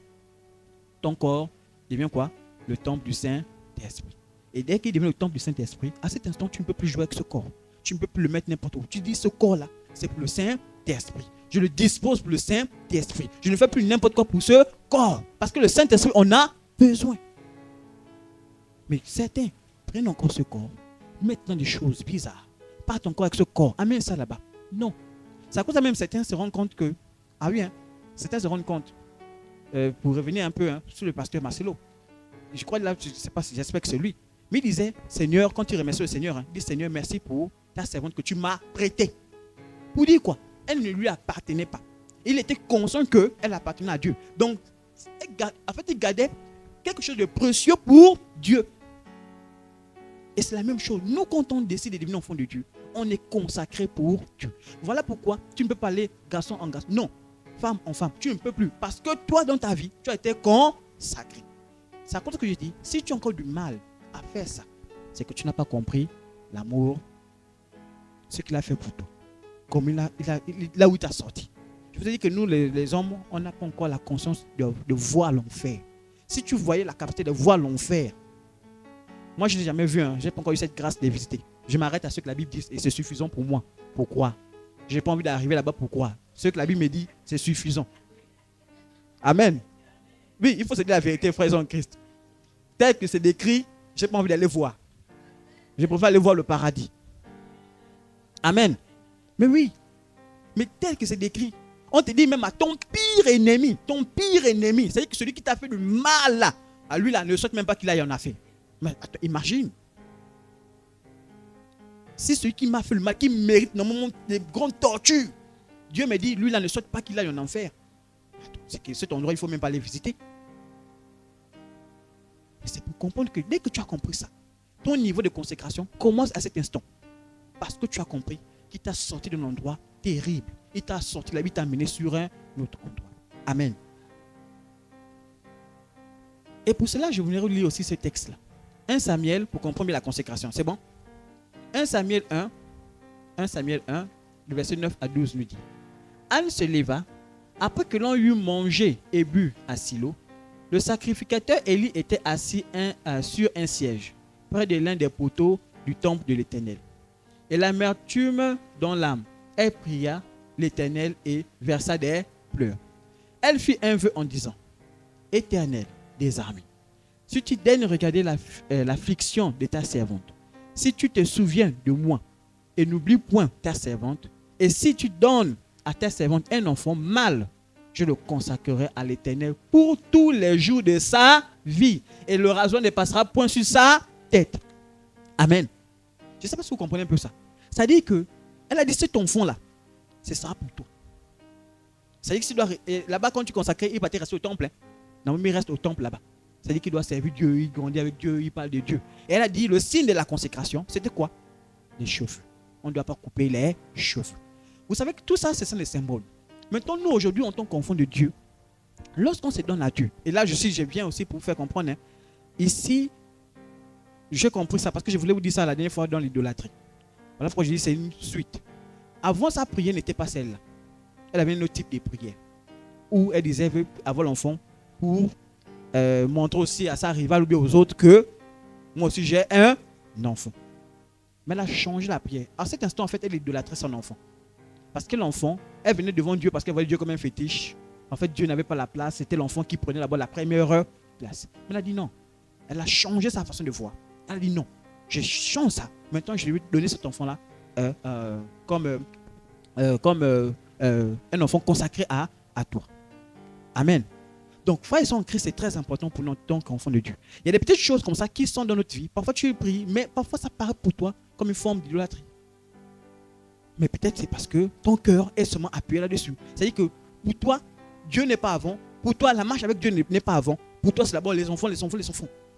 Ton corps devient quoi? Le temple du Saint-Esprit. Et dès qu'il devient le temple du Saint-Esprit, à cet instant, tu ne peux plus jouer avec ce corps. Tu ne peux plus le mettre n'importe où. Tu dis ce corps-là, c'est pour le Saint-Esprit. Je le dispose pour le Saint-Esprit. Je ne fais plus n'importe quoi pour ce corps. Parce que le Saint-Esprit, on a besoin. Mais certains prennent encore ce corps, mettent dans des choses bizarres, partent encore avec ce corps, amènent ça là-bas. Non. C'est à cause de ça même certains se rendent compte que, certains se rendent compte, pour revenir un peu sur le pasteur Marcelo, je crois là, je ne sais pas si j'espère que c'est lui, mais il disait, Seigneur, quand il remercie le Seigneur, il dit, Seigneur, merci pour ta servante que tu m'as prêtée. Pour dire quoi? Elle ne lui appartenait pas. Il était conscient qu'elle appartenait à Dieu. Donc, en fait, il gardait quelque chose de précieux pour Dieu. Et c'est la même chose. Nous, quand on décide de devenir enfant de Dieu, on est consacré pour Dieu. Voilà pourquoi tu ne peux pas aller garçon en garçon. Non, femme en femme, tu ne peux plus. Parce que toi, dans ta vie, tu as été consacré. sacré. Ça compte ce que je dis. Si tu as encore du mal à faire ça, c'est que tu n'as pas compris l'amour, ce qu'il a fait pour toi. Comme là où il t'a sorti. Je vous ai dit que nous, les hommes, on n'a pas encore la conscience de voir l'enfer. Si tu voyais la capacité de voir l'enfer, moi je n'ai jamais vu, je n'ai pas encore eu cette grâce de visiter. Je m'arrête à ce que la Bible dit et c'est suffisant pour moi. Pourquoi? Je n'ai pas envie d'arriver là-bas. Pourquoi? Ce que la Bible me dit, c'est suffisant. Amen. Oui, il faut se dire la vérité, frères en Christ. Tel que c'est décrit, je n'ai pas envie d'aller voir. Je préfère aller voir le paradis. Amen. Mais oui, mais tel que c'est décrit, on te dit même à ton pire ennemi, c'est-à-dire que celui qui t'a fait du mal là, à lui là, ne souhaite même pas qu'il aille en affaire. Mais attends, imagine. Si celui qui m'a fait le mal, qui mérite normalement des grandes tortures, Dieu me dit, lui là ne souhaite pas qu'il aille en enfer. C'est que cet endroit, il ne faut même pas aller visiter. C'est pour comprendre que dès que tu as compris ça, ton niveau de consécration commence à cet instant. Parce que tu as compris qu'il t'a sorti d'un endroit terrible. Il t'a sorti, la vie t'a amené sur un autre endroit. Amen. Et pour cela, je voudrais lire aussi ce texte-là. 1 Samuel, pour comprendre la consécration. C'est bon? 1 Samuel 1, le verset 9 à 12 nous dit. Anne se leva, après que l'on eut mangé et bu à Silo, le sacrificateur Élie était assis sur un siège, près de l'un des poteaux du temple de l'Éternel. Et l'amertume dans l'âme, elle pria l'Éternel et versa des pleurs. Elle fit un vœu en disant, Éternel des armées, si tu daignes regarder l'affliction de ta servante, si tu te souviens de moi et n'oublie point ta servante, et si tu donnes à ta servante un enfant mâle, je le consacrerai à l'Éternel pour tous les jours de sa vie, et le rasoir ne passera point sur sa tête. Amen. Je ne sais pas si vous comprenez un peu ça. C'est-à-dire qu'elle a dit, cet enfant-là, ce sera pour toi. C'est-à-dire que là-bas, quand tu consacrais, il va te rester au temple. Non, mais il reste au temple là-bas. C'est-à-dire qu'il doit servir Dieu, il grandit avec Dieu, il parle de Dieu. Et elle a dit, le signe de la consécration, c'était quoi? Les cheveux. On ne doit pas couper les cheveux. Vous savez que tout ça, ce sont les symboles. Maintenant, nous, aujourd'hui, en tant qu'enfants de Dieu, lorsqu'on se donne à Dieu, et là, je viens aussi pour vous faire comprendre, ici, j'ai compris ça parce que je voulais vous dire ça la dernière fois dans l'idolâtrie. Voilà pourquoi je dis c'est une suite. Avant, sa prière n'était pas celle-là. Elle avait un autre type de prière. Où elle disait, elle veut avoir l'enfant pour montrer aussi à sa rivale ou bien aux autres que moi aussi j'ai un enfant. Mais elle a changé la prière. À cet instant, en fait, elle idolâtrait son enfant. Parce que l'enfant, elle venait devant Dieu parce qu'elle voyait Dieu comme un fétiche. En fait, Dieu n'avait pas la place. C'était l'enfant qui prenait d'abord la première place. Mais elle a dit non. Elle a changé sa façon de voir. Elle a dit non. Je change ça. Maintenant, je vais donner cet enfant-là comme un enfant consacré à toi. Amen. Donc, frères et sœurs en Christ, c'est très important pour nous en tant qu'enfants de Dieu. Il y a des petites choses comme ça qui sont dans notre vie. Parfois, tu pries, mais parfois, ça paraît pour toi comme une forme d'idolâtrie. Mais peut-être c'est parce que ton cœur est seulement appuyé là-dessus. C'est-à-dire que pour toi, Dieu n'est pas avant. Pour toi, la marche avec Dieu n'est pas avant. Pour toi, c'est d'abord les enfants.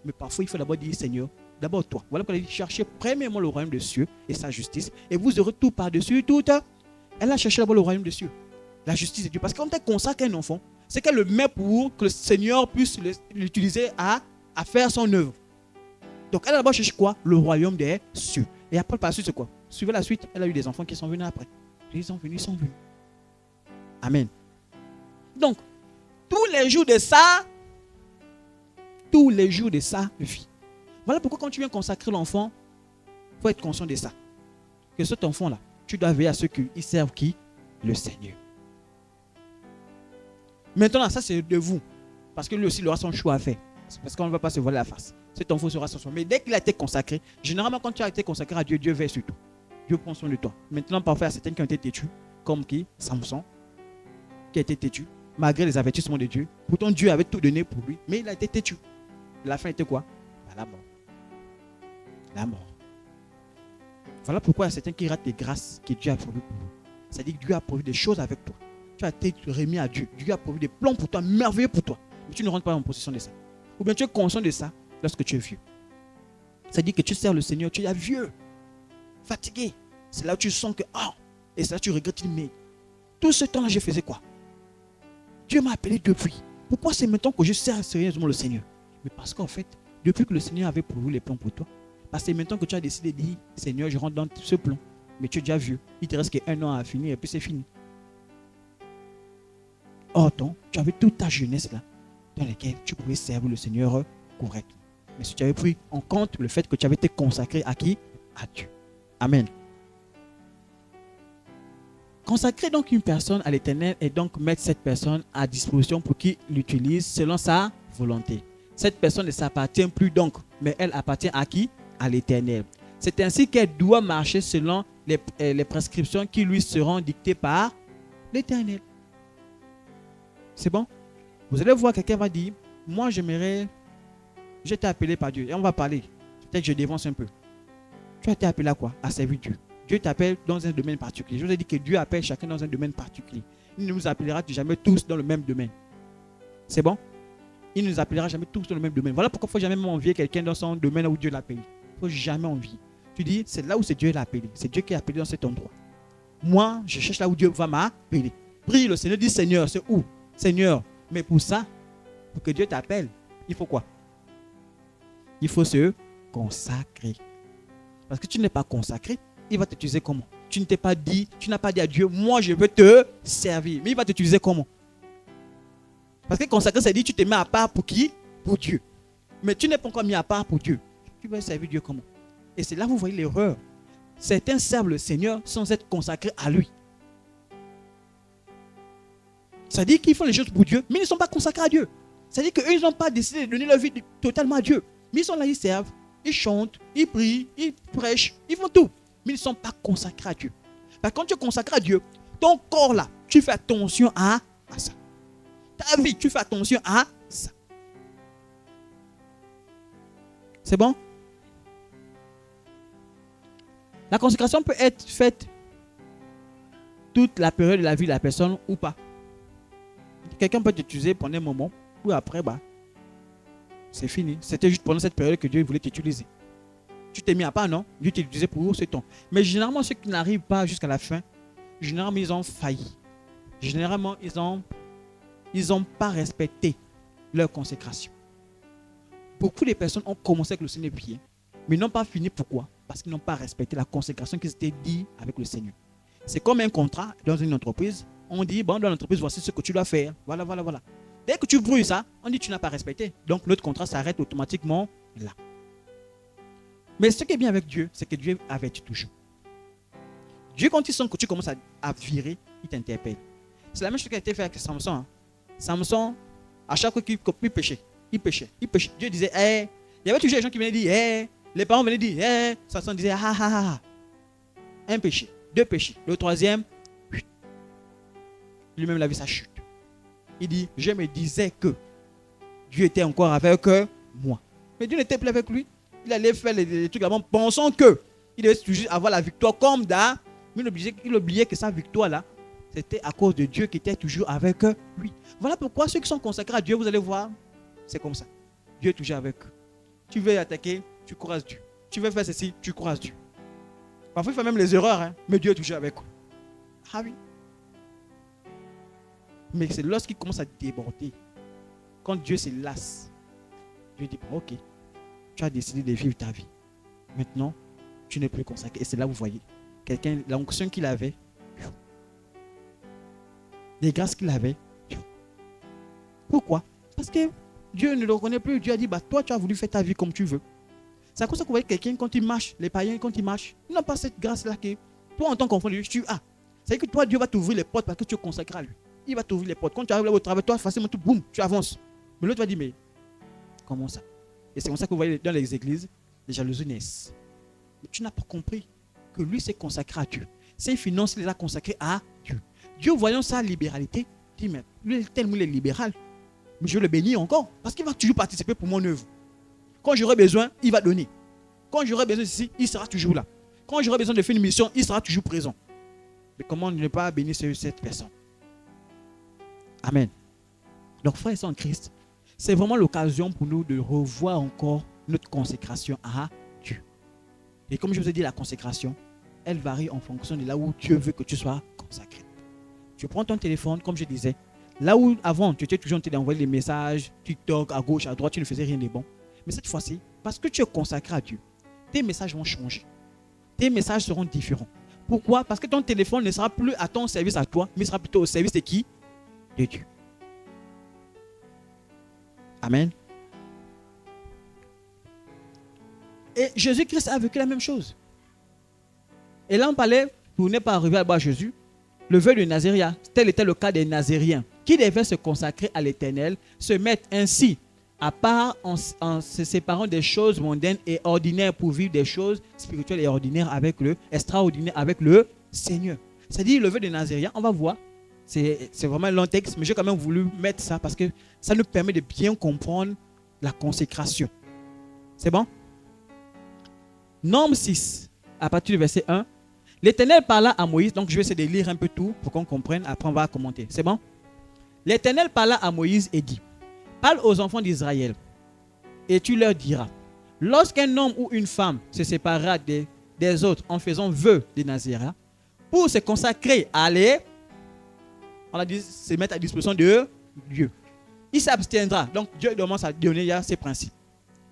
Mais parfois, il faut d'abord dire, Seigneur, d'abord toi. Voilà pourquoi elle dit, cherchez premièrement le royaume des cieux et sa justice. Et vous aurez tout par-dessus tout. Elle a cherché d'abord le royaume des cieux. La justice de Dieu. Parce que quand elle consacre un enfant, c'est qu'elle le met pour que le Seigneur puisse l'utiliser à faire son œuvre. Donc, elle a d'abord cherché quoi? Le royaume des cieux. Et après, par la suite, c'est quoi? Suivez la suite, elle a eu des enfants qui sont venus après. Ils sont venus. Amen. Donc, tous les jours de sa vie. Voilà pourquoi quand tu viens consacrer l'enfant, il faut être conscient de ça. Que cet enfant-là, tu dois veiller à ce qu'il serve qui? Le Seigneur. Maintenant, ça c'est de vous. Parce que lui aussi, il aura son choix à faire. Parce qu'on ne va pas se voiler la face. Cet enfant sera son choix. Mais dès qu'il a été consacré, généralement quand tu as été consacré à Dieu, Dieu veille sur toi. Dieu prend soin de toi. Maintenant, parfois, il y a certains qui ont été têtus, comme qui? Samson, qui a été têtu, malgré les avertissements de Dieu. Pourtant, Dieu avait tout donné pour lui, mais il a été têtu. La fin était quoi? La mort. La mort. Voilà pourquoi il y a certains qui ratent les grâces que Dieu a prévues pour eux. C'est-à-dire que Dieu a prévu des choses avec toi. Tu as été remis à Dieu. Dieu a prévu des plans pour toi, merveilleux pour toi. Mais tu ne rentres pas en possession de ça. Ou bien tu es conscient de ça lorsque tu es vieux. C'est-à-dire que tu sers le Seigneur, tu es vieux, fatigué. C'est là où tu sens que, et c'est là où tu regrettes, mais tout ce temps-là, je faisais quoi? Dieu m'a appelé depuis. Pourquoi c'est maintenant que je sers sérieusement le Seigneur? Mais parce qu'en fait, depuis que le Seigneur avait prévu les plans pour toi, parce que c'est maintenant que tu as décidé de dire, Seigneur, je rentre dans ce plan. Mais tu es déjà vieux. Il te reste qu'un an à finir et puis c'est fini. Or, tu avais toute ta jeunesse là, dans laquelle tu pouvais servir le Seigneur correctement. Mais si tu avais pris en compte le fait que tu avais été consacré à qui? À Dieu. Amen. Consacrer donc une personne à l'Éternel et donc mettre cette personne à disposition pour qu'il l'utilise selon sa volonté. Cette personne ne s'appartient plus donc, mais elle appartient à qui? À l'Éternel. C'est ainsi qu'elle doit marcher selon les prescriptions qui lui seront dictées par l'Éternel. C'est bon? Vous allez voir, quelqu'un va dire, moi j'aimerais, j'ai été appelé par Dieu. Et on va parler. Peut-être que je dévance un peu. Tu as été appelé à quoi? À servir Dieu. Dieu t'appelle dans un domaine particulier. Je vous ai dit que Dieu appelle chacun dans un domaine particulier. Il ne nous appellera jamais tous dans le même domaine. C'est bon? Il ne nous appellera jamais tous dans le même domaine. Voilà pourquoi il ne faut jamais envier quelqu'un dans son domaine où Dieu l'a appelé. Il ne faut jamais envier. Tu dis, c'est là où c'est Dieu l'a appelé. C'est Dieu qui a appelé dans cet endroit. Moi, je cherche là où Dieu va m'appeler. Prie le Seigneur, dis Seigneur, c'est où? Seigneur. Mais pour ça, pour que Dieu t'appelle, il faut quoi? Il faut se consacrer. Parce que tu n'es pas consacré, il va t'utiliser comment? Tu ne t'es pas dit, tu n'as pas dit à Dieu, moi je veux te servir. Mais il va t'utiliser comment? Parce que consacrer, c'est dire tu te mets à part pour qui? Pour Dieu. Mais tu n'es pas encore mis à part pour Dieu. Tu vas servir Dieu comment? Et c'est là que vous voyez l'erreur. Certains servent le Seigneur sans être consacrés à lui. C'est-à-dire qu'ils font les choses pour Dieu, mais ils ne sont pas consacrés à Dieu. C'est-à-dire qu'eux, ils n'ont pas décidé de donner leur vie totalement à Dieu. Mais ils sont là, ils servent, ils chantent, ils prient, ils prêchent, ils font tout. Mais ils ne sont pas consacrés à Dieu. Parce que quand tu es consacré à Dieu, ton corps là, tu fais attention à ça. Ta vie, tu fais attention à ça. C'est bon? La consécration peut être faite toute la période de la vie de la personne ou pas. Quelqu'un peut t'utiliser pendant un moment, ou après, c'est fini. C'était juste pendant cette période que Dieu voulait t'utiliser. Tu t'es mis à part, non? Dieu t'a utilisé pour ce temps. Mais généralement, ceux qui n'arrivent pas jusqu'à la fin, généralement, ils ont failli. Généralement, ils n'ont pas respecté leur consécration. Beaucoup de personnes ont commencé avec le Seigneur bien, mais n'ont pas fini. Pourquoi? Parce qu'ils n'ont pas respecté la consécration qu'ils s'étaient dit avec le Seigneur. C'est comme un contrat dans une entreprise. On dit, bon, dans l'entreprise, voici ce que tu dois faire. Voilà. Dès que tu brûles ça, on dit, tu n'as pas respecté. Donc, notre contrat s'arrête automatiquement là. Mais ce qui est bien avec Dieu, c'est que Dieu avertit toujours. Dieu, quand il sent que tu commences à virer, il t'interpelle. C'est la même chose qui a été fait avec Samson. Hein. Samson, à chaque fois qu'il péchait, il péchait. Dieu disait, il y avait toujours des gens qui venaient dire, les parents venaient dire, Samson disait, un péché, deux péchés. Le troisième, lui-même il a vu sa chute. Il dit, je me disais que Dieu était encore avec moi. Mais Dieu n'était plus avec lui. Il allait faire les trucs là-bas, pensant que il devait toujours avoir la victoire comme d'hab. Mais il oubliait que sa victoire-là, c'était à cause de Dieu qui était toujours avec lui. Voilà pourquoi ceux qui sont consacrés à Dieu, vous allez voir, c'est comme ça. Dieu est toujours avec eux. Tu veux attaquer, tu croises Dieu. Tu veux faire ceci, tu croises Dieu. Parfois, il fait même les erreurs, mais Dieu est toujours avec eux. Ah oui. Mais c'est lorsqu'il commence à déborder, quand Dieu se lasse, Dieu dit, ok, tu as décidé de vivre ta vie. Maintenant, tu n'es plus consacré. Et c'est là où vous voyez, quelqu'un, l'onction qu'il avait, les grâces qu'il avait. Pourquoi? Parce que Dieu ne le reconnaît plus. Dieu a dit, toi, tu as voulu faire ta vie comme tu veux. C'est à cause que vous voyez quelqu'un, quand il marche, les païens, quand ils marchent, ils n'ont pas cette grâce-là que toi, en tant qu'enfant de Dieu, tu as. C'est-à-dire que toi, Dieu va t'ouvrir les portes parce que tu es consacré à lui. Il va t'ouvrir les portes. Quand tu arrives là au travail, toi, facilement, boum, tu avances. Mais l'autre va dire, mais comment ça? Et c'est comme ça que vous voyez dans les églises, les jalousies naissent. Mais tu n'as pas compris que lui s'est consacré à Dieu. Ses finances, il les a consacrées à Dieu. Dieu, voyant sa libéralité, dit, mais lui, tellement il est libéral, mais je le bénis encore, parce qu'il va toujours participer pour mon œuvre. Quand j'aurai besoin, il va donner. Quand j'aurai besoin d'ici, il sera toujours là. Quand j'aurai besoin de faire une mission, il sera toujours présent. Mais comment ne pas bénir cette personne? Amen. Donc, frères et sœurs en Christ, c'est vraiment l'occasion pour nous de revoir encore notre consécration à Dieu. Et comme je vous ai dit, la consécration, elle varie en fonction de là où Dieu veut que tu sois consacré. Tu prends ton téléphone, comme je disais, Là où avant, tu étais toujours en train d'envoyer des messages, TikTok, à gauche, à droite, tu ne faisais rien de bon. Mais cette fois-ci, parce que tu es consacré à Dieu, tes messages vont changer. Tes messages seront différents. Pourquoi? Parce que ton téléphone ne sera plus à ton service à toi, mais sera plutôt au service de qui? De Dieu. Amen. Et Jésus-Christ a vécu la même chose. Et là, on parlait, pour ne pas arriver à voir Jésus, le vœu de Nazaréa, tel était le cas des Nazaréens, qui devaient se consacrer à l'Éternel, se mettre ainsi à part en se séparant des choses mondaines et ordinaires pour vivre des choses spirituelles et ordinaires avec extraordinaires avec le Seigneur. C'est-à-dire le vœu de Nazaréen, on va voir, c'est vraiment un long texte, mais j'ai quand même voulu mettre ça parce que ça nous permet de bien comprendre la consécration. C'est bon? Nombre 6, à partir du verset 1. L'Éternel parla à Moïse, donc je vais essayer de lire un peu tout pour qu'on comprenne, après on va commenter. C'est bon? L'Éternel parla à Moïse et dit, parle aux enfants d'Israël et tu leur diras, lorsqu'un homme ou une femme se séparera des autres en faisant vœu de Nazaréa, pour se consacrer à aller, on a dit, se mettre à disposition de Dieu. Il s'abstiendra. Donc Dieu commence à donner ses principes.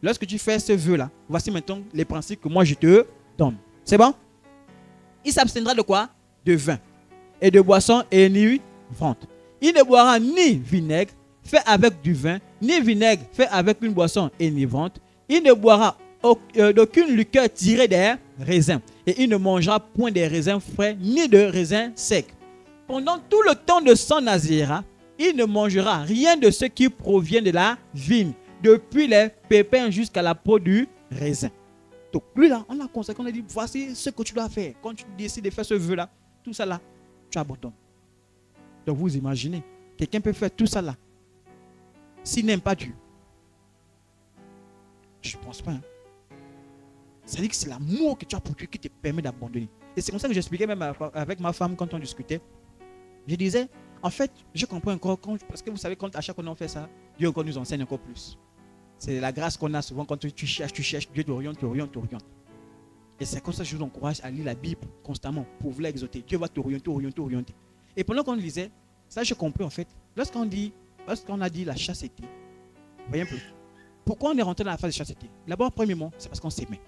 Lorsque tu fais ce vœu-là, voici maintenant les principes que moi je te donne. C'est bon? Il s'abstiendra de quoi? De vin et de boisson enivrante. Il ne boira ni vinaigre fait avec du vin, ni vinaigre fait avec une boisson enivrante. Il ne boira d'aucune liqueur tirée des raisins. Et il ne mangera point des raisins frais, ni de raisins secs. Pendant tout le temps de son nazaréat, il ne mangera rien de ce qui provient de la vigne, depuis les pépins jusqu'à la peau du raisin. Donc lui là, on a consacré, on a dit, voici ce que tu dois faire. Quand tu décides de faire ce vœu là, tout ça là, tu abandonnes. Donc vous imaginez, quelqu'un peut faire tout ça là, s'il n'aime pas Dieu. Je ne pense pas. Ça dit que c'est l'amour que tu as pour Dieu qui te permet d'abandonner. Et c'est comme ça que j'expliquais même avec ma femme quand on discutait. Je disais, en fait, je comprends encore, parce que vous savez, quand à chaque fois on fait ça, Dieu encore nous enseigne encore plus. C'est la grâce qu'on a souvent quand tu cherches, Dieu t'oriente. Et c'est comme ça que je vous encourage à lire la Bible constamment pour vous l'exhorter. Dieu va t'orienter. Et pendant qu'on lisait, ça j'ai compris en fait. Lorsqu'on a dit la chasteté, voyez un peu. Pourquoi on est rentré dans la phase de chasteté? D'abord, premièrement, c'est parce qu'on s'aimait.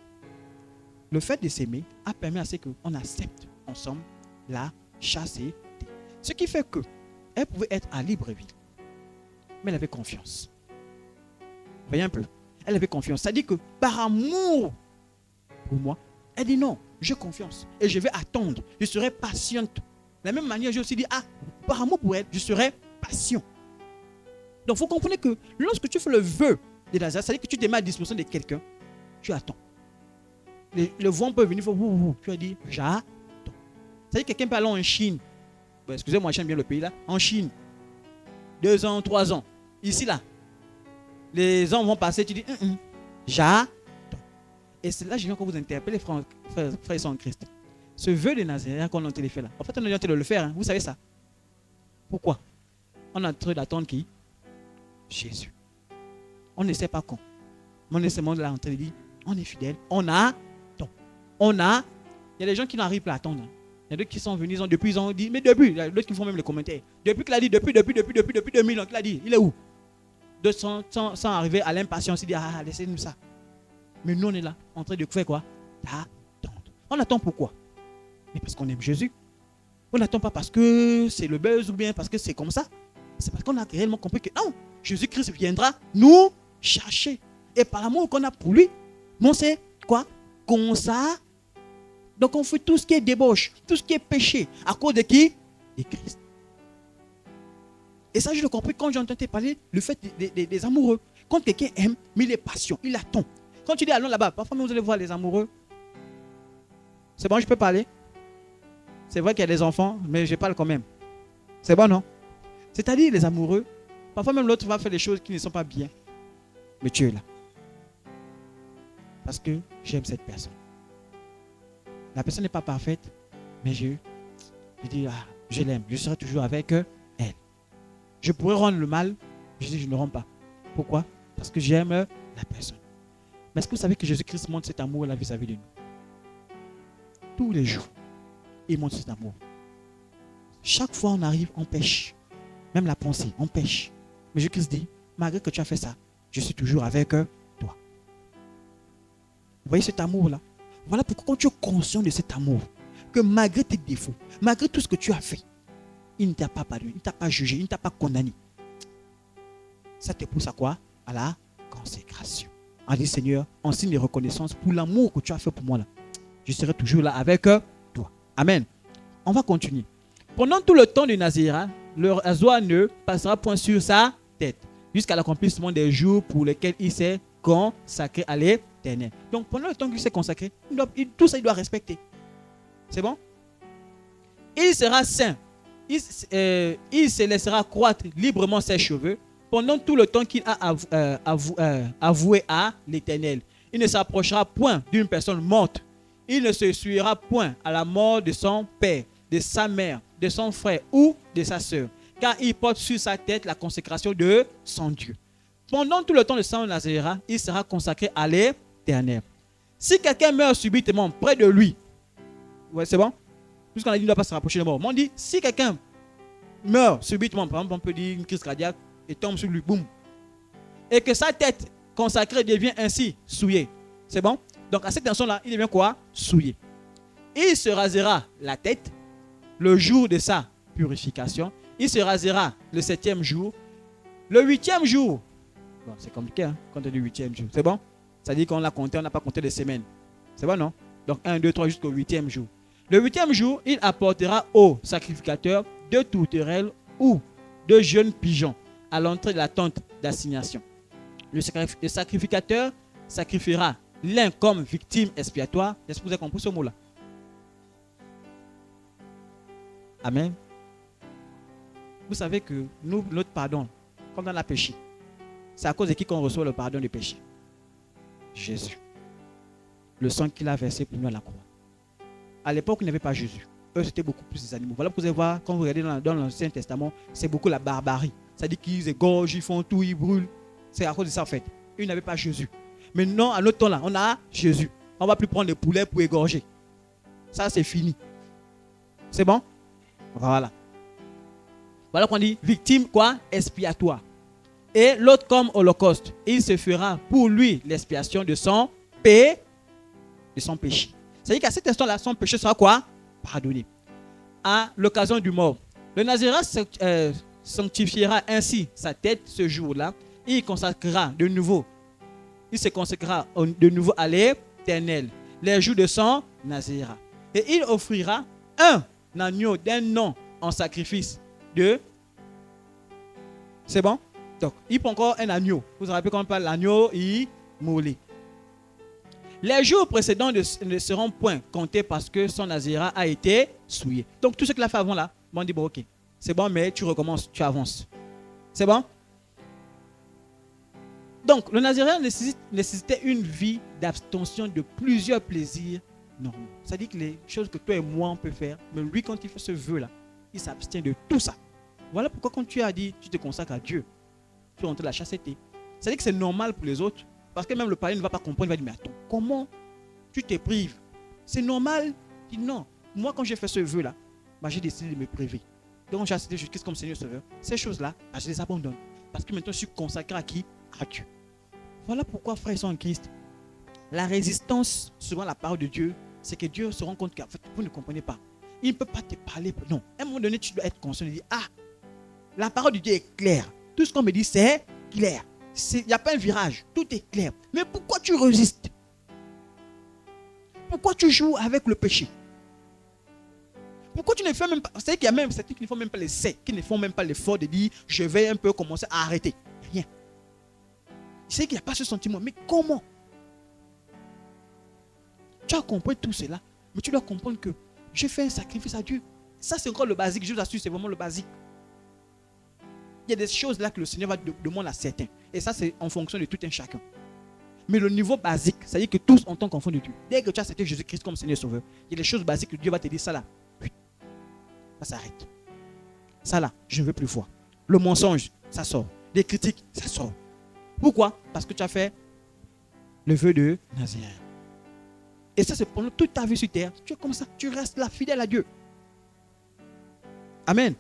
Le fait de s'aimer a permis à ce qu'on accepte ensemble la chasteté. Ce qui fait qu'elle pouvait être à Libreville, mais elle avait confiance. Voyez un peu. Elle avait confiance. C'est-à-dire que par amour pour moi, elle dit non, j'ai confiance et je vais attendre. Je serai patiente. De la même manière, j'ai aussi dit, par amour pour elle, je serai patient. Donc, il faut comprendre que lorsque tu fais le vœu de Nazaréa, c'est-à-dire que tu te mets à disposition de quelqu'un, tu attends. Le vent peut venir, tu as dit, j'attends. C'est-à-dire que quelqu'un peut aller en Chine. Bon, excusez-moi, j'aime bien le pays là. En Chine, 2 ans, 3 ans. Ici là, les ans vont passer, tu dis, j'attends. Et c'est là que je viens qu'on vous interpelle, frères et sœurs en Christ. Ce vœu de Nazaréa qu'on a en train de faire là, en fait, on est en train de le faire, vous savez ça. Pourquoi? On est en train d'attendre qui? Jésus. On ne sait pas quand. Mais on est seulement là en train de dire, on est fidèle, on attend. Il y a des gens qui n'arrivent pas à attendre. Il y a d'autres qui sont venus, ils ont dit, mais depuis, il y a d'autres qui font même les commentaires. Depuis qu'il a dit, depuis 2000 ans qu'il a dit, il est où? D'autres sans arriver à l'impatience, ils disent, laissez-nous ça. Mais nous, on est là, en train de faire quoi? D'attendre. On attend pourquoi? Mais parce qu'on aime Jésus. On n'attend pas parce que c'est le buzz ou bien parce que c'est comme ça. C'est parce qu'on a réellement compris que non, Jésus-Christ viendra nous chercher. Et par l'amour qu'on a pour lui, on sait quoi? Comme ça. Donc on fait tout ce qui est débauche, tout ce qui est péché. À cause de qui? De Christ. Et ça, je l'ai compris quand j'entends parler le fait des amoureux. Quand quelqu'un aime, mais il est patient, il attend. Quand tu dis allons là-bas, parfois vous allez voir les amoureux. C'est bon, je peux parler? C'est vrai qu'il y a des enfants, mais je parle quand même. C'est bon, non? C'est-à-dire les amoureux, parfois même l'autre va faire des choses qui ne sont pas bien. Mais tu es là. Parce que j'aime cette personne. La personne n'est pas parfaite, mais je dis, je l'aime, je serai toujours avec elle. Je pourrais rendre le mal, je dis, je ne rends pas. Pourquoi? Parce que j'aime la personne. Mais est-ce que vous savez que Jésus-Christ montre cet amour-là vis-à-vis de nous? Tous les jours, il montre cet amour. Chaque fois on arrive, on pêche. même la pensée, on pêche. Mais Jésus-Christ dit, malgré que tu as fait ça, je suis toujours avec toi. Vous voyez cet amour-là? Voilà pourquoi quand tu es conscient de cet amour, que malgré tes défauts, malgré tout ce que tu as fait, il ne t'a pas pardonné, il ne t'a pas jugé, il ne t'a pas condamné. Ça te pousse à quoi? À la consécration. On dit, Seigneur, en signe de reconnaissance pour l'amour que tu as fait pour moi là, je serai toujours là avec toi. Amen. On va continuer. Pendant tout le temps du Nazirat, le rasoir ne passera point sur sa tête, jusqu'à l'accomplissement des jours pour lesquels il s'est consacré à l'Éternel. Donc pendant le temps qu'il s'est consacré, tout ça il doit respecter. C'est bon? Il sera saint. Il se laissera croître librement ses cheveux pendant tout le temps qu'il a avoué à l'Éternel. Il ne s'approchera point d'une personne morte. Il ne se suivra point à la mort de son père, de sa mère, de son frère ou de sa sœur, car il porte sur sa tête la consécration de son Dieu. Pendant tout le temps de son Nazirat, il sera consacré à l'Éternel. Si quelqu'un meurt subitement près de lui, ouais, c'est bon? Puisqu'on a dit qu'il ne doit pas se rapprocher de mort. Mais on dit, si quelqu'un meurt subitement, par exemple, on peut dire une crise cardiaque, et tombe sur lui, boum, et que sa tête consacrée devient ainsi souillée. C'est bon? Donc à cet instant-là, il devient quoi? Souillé. Il se rasera la tête le jour de sa purification. Il se rasera le 7e jour. Le 8e jour, bon, c'est compliqué, hein, quand on dit 8e jour. C'est bon? Ça dit qu'on l'a compté, on n'a pas compté les semaines. C'est bon, non? Donc 1, 2, 3 jusqu'au 8e jour. Le 8e jour, il apportera au sacrificateur 2 tourterelles ou 2 jeunes pigeons à l'entrée de la tente d'assignation. Le sacrificateur sacrifiera l'un comme victime expiatoire. Est-ce que vous avez compris ce mot-là? Amen. Vous savez que nous, notre pardon, quand on a péché, c'est à cause de qui qu'on reçoit le pardon du péché? Jésus. Le sang qu'il a versé pour nous à la croix. À l'époque, il n'y avait pas Jésus. Eux, c'était beaucoup plus des animaux. Voilà, vous allez voir, quand vous regardez dans l'Ancien Testament, c'est beaucoup la barbarie. C'est-à-dire qu'ils égorgent, ils font tout, ils brûlent. C'est à cause de ça, en fait. Ils n'avaient pas Jésus. Maintenant, à notre temps là, on a Jésus. On ne va plus prendre les poulets pour égorger. Ça, c'est fini. C'est bon? Voilà. Voilà qu'on dit victime quoi? Expiatoire. Et l'autre comme holocauste. Il se fera pour lui l'expiation de son péché. C'est-à-dire qu'à cet instant-là, son péché sera quoi? Pardonné. À l'occasion du mort. Le Nazirat sanctifiera ainsi sa tête ce jour-là. Il consacrera de nouveau. Il se consacrera de nouveau à l'Éternel les jours de son Nazirat. Et il offrira un agneau d'un an en sacrifice de... C'est bon? Donc, il prend encore un agneau. Vous vous rappelez quand on parle de l'agneau immolé. Les jours précédents ne seront point comptés parce que son Nazirat a été souillé. Donc, tout ce qu'il a fait avant là, on dit, bon, ok, c'est bon, mais tu recommences, tu avances. C'est bon? Donc, le Nazirat nécessitait une vie d'abstention de plusieurs plaisirs normaux. C'est-à-dire que les choses que toi et moi, on peut faire, mais lui, quand il fait ce vœu-là, il s'abstient de tout ça. Voilà pourquoi quand tu as dit, tu te consacres à Dieu, tu rentres de la chasteté. C'est-à-dire que c'est normal pour les autres, parce que même le parrain ne va pas comprendre, il va dire, mais attends, comment tu te prives? C'est normal? Il dit, non, moi quand j'ai fait ce vœu-là, bah, j'ai décidé de me priver. Donc j'ai accepté Jésus-Christ comme Seigneur Sauveur. Ces choses-là, bah, je les abandonne. Parce que maintenant je suis consacré à qui? À Dieu. Voilà pourquoi, frères et sœurs en Christ, la résistance selon la parole de Dieu, c'est que Dieu se rend compte qu'en fait, vous ne comprenez pas. Il ne peut pas te parler. Non, à un moment donné, tu dois être conscient de dire, ah, la parole de Dieu est claire. Tout ce qu'on me dit, c'est clair. Il n'y a pas un virage. Tout est clair. Mais pourquoi tu résistes? Pourquoi tu joues avec le péché? Pourquoi tu ne fais même pas... C'est qu'il y a même certains qui ne font même pas l'essai, qui ne font même pas l'effort de dire, je vais un peu commencer à arrêter. Rien. C'est qu'il n'y a pas ce sentiment. Mais comment? Tu as compris tout cela, mais tu dois comprendre que je fais un sacrifice à Dieu. Ça, c'est encore le basique. Je vous assure, c'est vraiment le basique. Il y a des choses là que le Seigneur va demander à certains. Et ça, c'est en fonction de tout un chacun. Mais le niveau basique, c'est-à-dire que tous en tant qu'enfants de Dieu, dès que tu as accepté Jésus-Christ comme Seigneur et Sauveur, il y a des choses basiques que Dieu va te dire, ça là, ça s'arrête. Ça là, je ne veux plus voir. Le mensonge, ça sort. Les critiques, ça sort. Pourquoi? Parce que tu as fait le vœu de Nazirat. Et ça, c'est pendant toute ta vie sur terre. Tu es comme ça, tu restes là, fidèle à Dieu. Amen.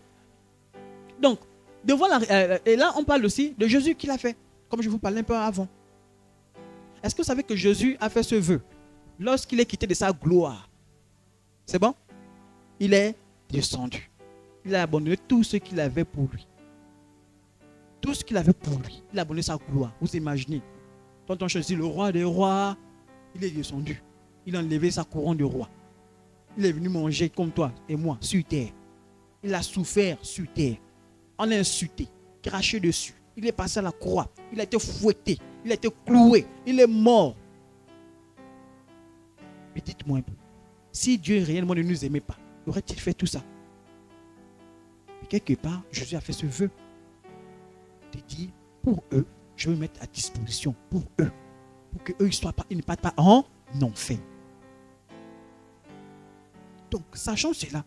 Donc, Devant et là, on parle aussi de Jésus qui l'a fait, comme je vous parlais un peu avant. Est-ce que vous savez que Jésus a fait ce vœu lorsqu'il est quitté de sa gloire? C'est bon? Il est descendu. Il a abandonné tout ce qu'il avait pour lui. Tout ce qu'il avait pour lui. Il a abandonné sa gloire. Vous imaginez? Quand on choisit le roi des rois, il est descendu. Il a enlevé sa couronne de roi. Il est venu manger comme toi et moi sur terre. Il a souffert sur terre. On l'a insulté, craché dessus. Il est passé à la croix. Il a été fouetté. Il a été cloué. Il est mort. Mais dites-moi un peu. Si Dieu réellement ne nous aimait pas, aurait-il fait tout ça? Et quelque part, Jésus a fait ce vœu. De dire, pour eux, je vais me mettre à disposition. Pour eux. Pour qu'eux ils ne partent pas en enfer. Donc, sachant cela,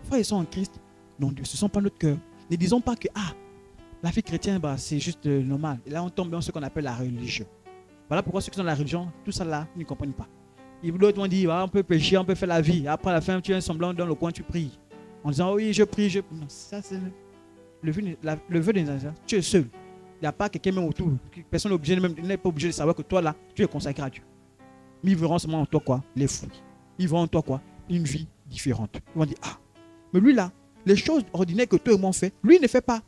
frères et sœurs en Christ, non, ce ne sont pas notre cœur. Ne disons pas que, la vie chrétienne, c'est juste normal. Et là, on tombe dans ce qu'on appelle la religion. Voilà pourquoi ceux qui sont dans la religion, tout ça là, ils ne comprennent pas. L'autre vont dire, on peut pécher, on peut faire la vie. Après, à la fin, tu as un semblant dans le coin, tu pries. En disant, oui, je prie, je prie. Non, ça, c'est le vœu des nations. Tu es seul. Il n'y a pas quelqu'un même autour. Personne n'est pas obligé de savoir que toi, là, tu es consacré à Dieu. Mais ils verront seulement en toi quoi? Les fruits. Ils verront en toi quoi? Une vie différente. Ils vont dire, mais lui là, les choses ordinaires que toi et moi on fait, lui il ne fait pas.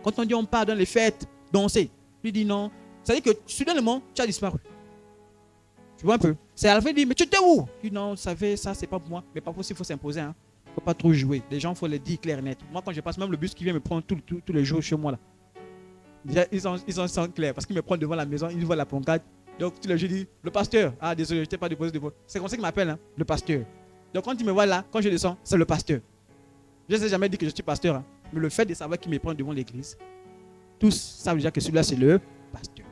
Quand on dit on part dans les fêtes, danser, lui dit non. Ça veut dire que soudainement, tu as disparu. Tu vois un peu? C'est à la fin, il dit, mais tu étais où? Il dit non, vous savez, ça c'est pas pour moi. Mais parfois, il faut s'imposer. Il ne faut pas trop jouer. Les gens, il faut les dire clair et net. Moi, quand je passe, même le bus qui vient me prendre tous les jours chez moi là. Déjà, ils sont clairs parce qu'ils me prennent devant la maison, ils voient la pancarte. Donc, tous les jours, ils disent, le pasteur. Désolé, je t'ai pas déposé de vote. C'est comme ça qu'ils m'appellent, le pasteur. Donc, quand ils me voient là, quand je descends, c'est le pasteur. Je ne sais jamais dire que je suis pasteur. Mais le fait de savoir qu'ils me prennent devant l'église, tous savent déjà que celui-là, c'est le pasteur.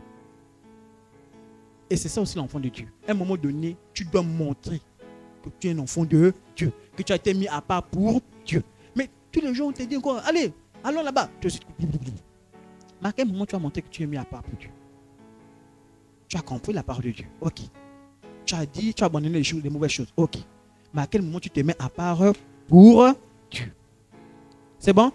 Et c'est ça aussi l'enfant de Dieu. À un moment donné, tu dois montrer que tu es un enfant de Dieu, que tu as été mis à part pour Dieu. Mais tous les jours, on te dit encore, allez, allons là-bas. Mais à quel moment tu as montré que tu es mis à part pour Dieu? Tu as compris la parole de Dieu. Ok. Tu as dit, tu as abandonné les mauvaises choses. Ok. Mais à quel moment tu te mets à part pour Dieu? C'est bon?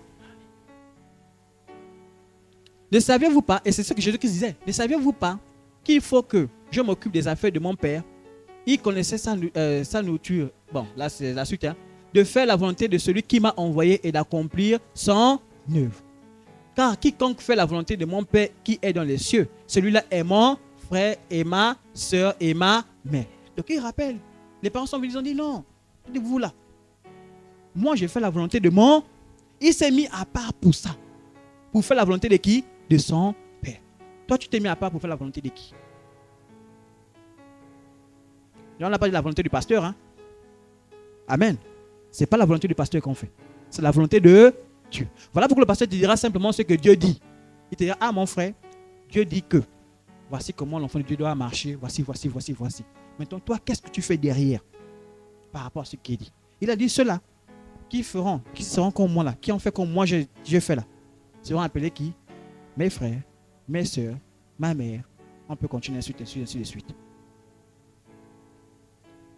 Ne saviez-vous pas, et c'est ce que Jésus disait, ne saviez-vous pas qu'il faut que je m'occupe des affaires de mon Père? Il connaissait sa nourriture. Bon, là c'est la suite. De faire la volonté de celui qui m'a envoyé et d'accomplir son œuvre. Car quiconque fait la volonté de mon Père qui est dans les cieux, celui-là est mon frère et ma soeur et ma mère. Donc il rappelle, les parents sont venus, ils ont dit non, vous là. Moi je fais la volonté de mon. Il s'est mis à part pour ça. Pour faire la volonté de qui? De son Père. Toi tu t'es mis à part pour faire la volonté de qui? On n'a pas dit la volonté du pasteur. Amen. Ce n'est pas la volonté du pasteur qu'on fait. C'est la volonté de Dieu. Voilà pourquoi le pasteur te dira simplement ce que Dieu dit. Il te dira, mon frère, Dieu dit que voici comment l'enfant de Dieu doit marcher. Voici. Maintenant, toi, qu'est-ce que tu fais derrière par rapport à ce qu'il dit? Il a dit ceux-là qui seront comme moi là, qui ont fait comme moi j'ai fait là, seront appelés qui? Mes frères, mes soeurs, ma mère. On peut continuer ainsi de suite.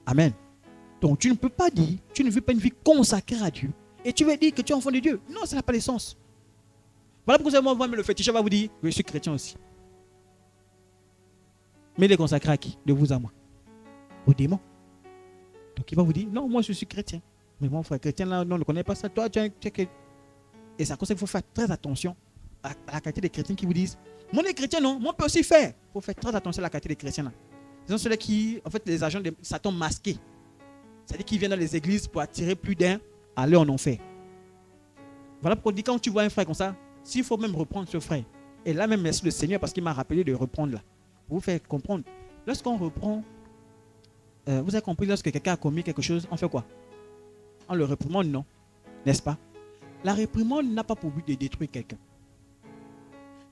Amen. Donc tu ne peux pas dire, tu ne veux pas une vie consacrée à Dieu et tu veux dire que tu es enfant de Dieu. Non, ça n'a pas de sens. Voilà pourquoi vous allez le féticheur va vous dire, je suis chrétien aussi. Mais il est consacré à qui? De vous à moi. Au démon. Donc il va vous dire, non, moi je suis chrétien. Mais mon frère chrétien là, non, on ne connaît pas ça. Toi, tu es et c'est à cause qu'il faut faire très attention à la qualité des chrétiens qui vous disent, moi les chrétiens non, moi on peut aussi faire. Il faut faire très attention à la qualité des chrétiens là. Ce sont ceux qui, en fait, les agents de Satan masqués. C'est-à-dire qu'ils viennent dans les églises pour attirer plus d'un à aller en enfer. Voilà pourquoi on dit quand tu vois un frère comme ça, s'il faut même reprendre ce frère. Et là même merci le Seigneur parce qu'il m'a rappelé de reprendre là. Pour vous faire comprendre. Lorsqu'on reprend, vous avez compris, lorsque quelqu'un a commis quelque chose, on fait quoi? On le réprimande, non? N'est-ce pas? La réprimande n'a pas pour but de détruire quelqu'un.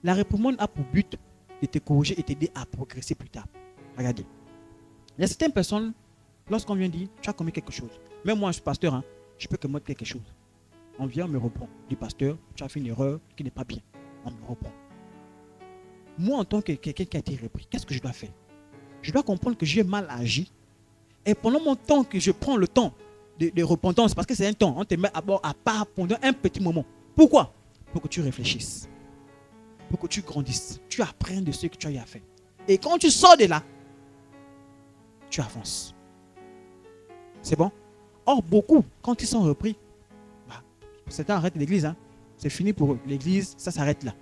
La réprimande a pour but de te corriger et t'aider à progresser plus tard. Regardez. Il y a certaines personnes, lorsqu'on vient dire, tu as commis quelque chose. Même moi, je suis pasteur, je peux commettre quelque chose. On vient, on me reprend. Du pasteur, tu as fait une erreur qui n'est pas bien. On me reprend. Moi, en tant que quelqu'un qui a été repris, qu'est-ce que je dois faire? Je dois comprendre que j'ai mal agi. Et pendant mon temps que je prends le temps de repentance, parce que c'est un temps, on te met à bord à part pendant un petit moment. Pourquoi? pour que tu réfléchisses, pour que tu grandisses, tu apprennes de ce que tu as eu à faire. Et quand tu sors de là, tu avances. C'est bon? Or, beaucoup, quand ils sont repris, certains arrêtent l'église. Hein. C'est fini pour eux. L'église, ça s'arrête là.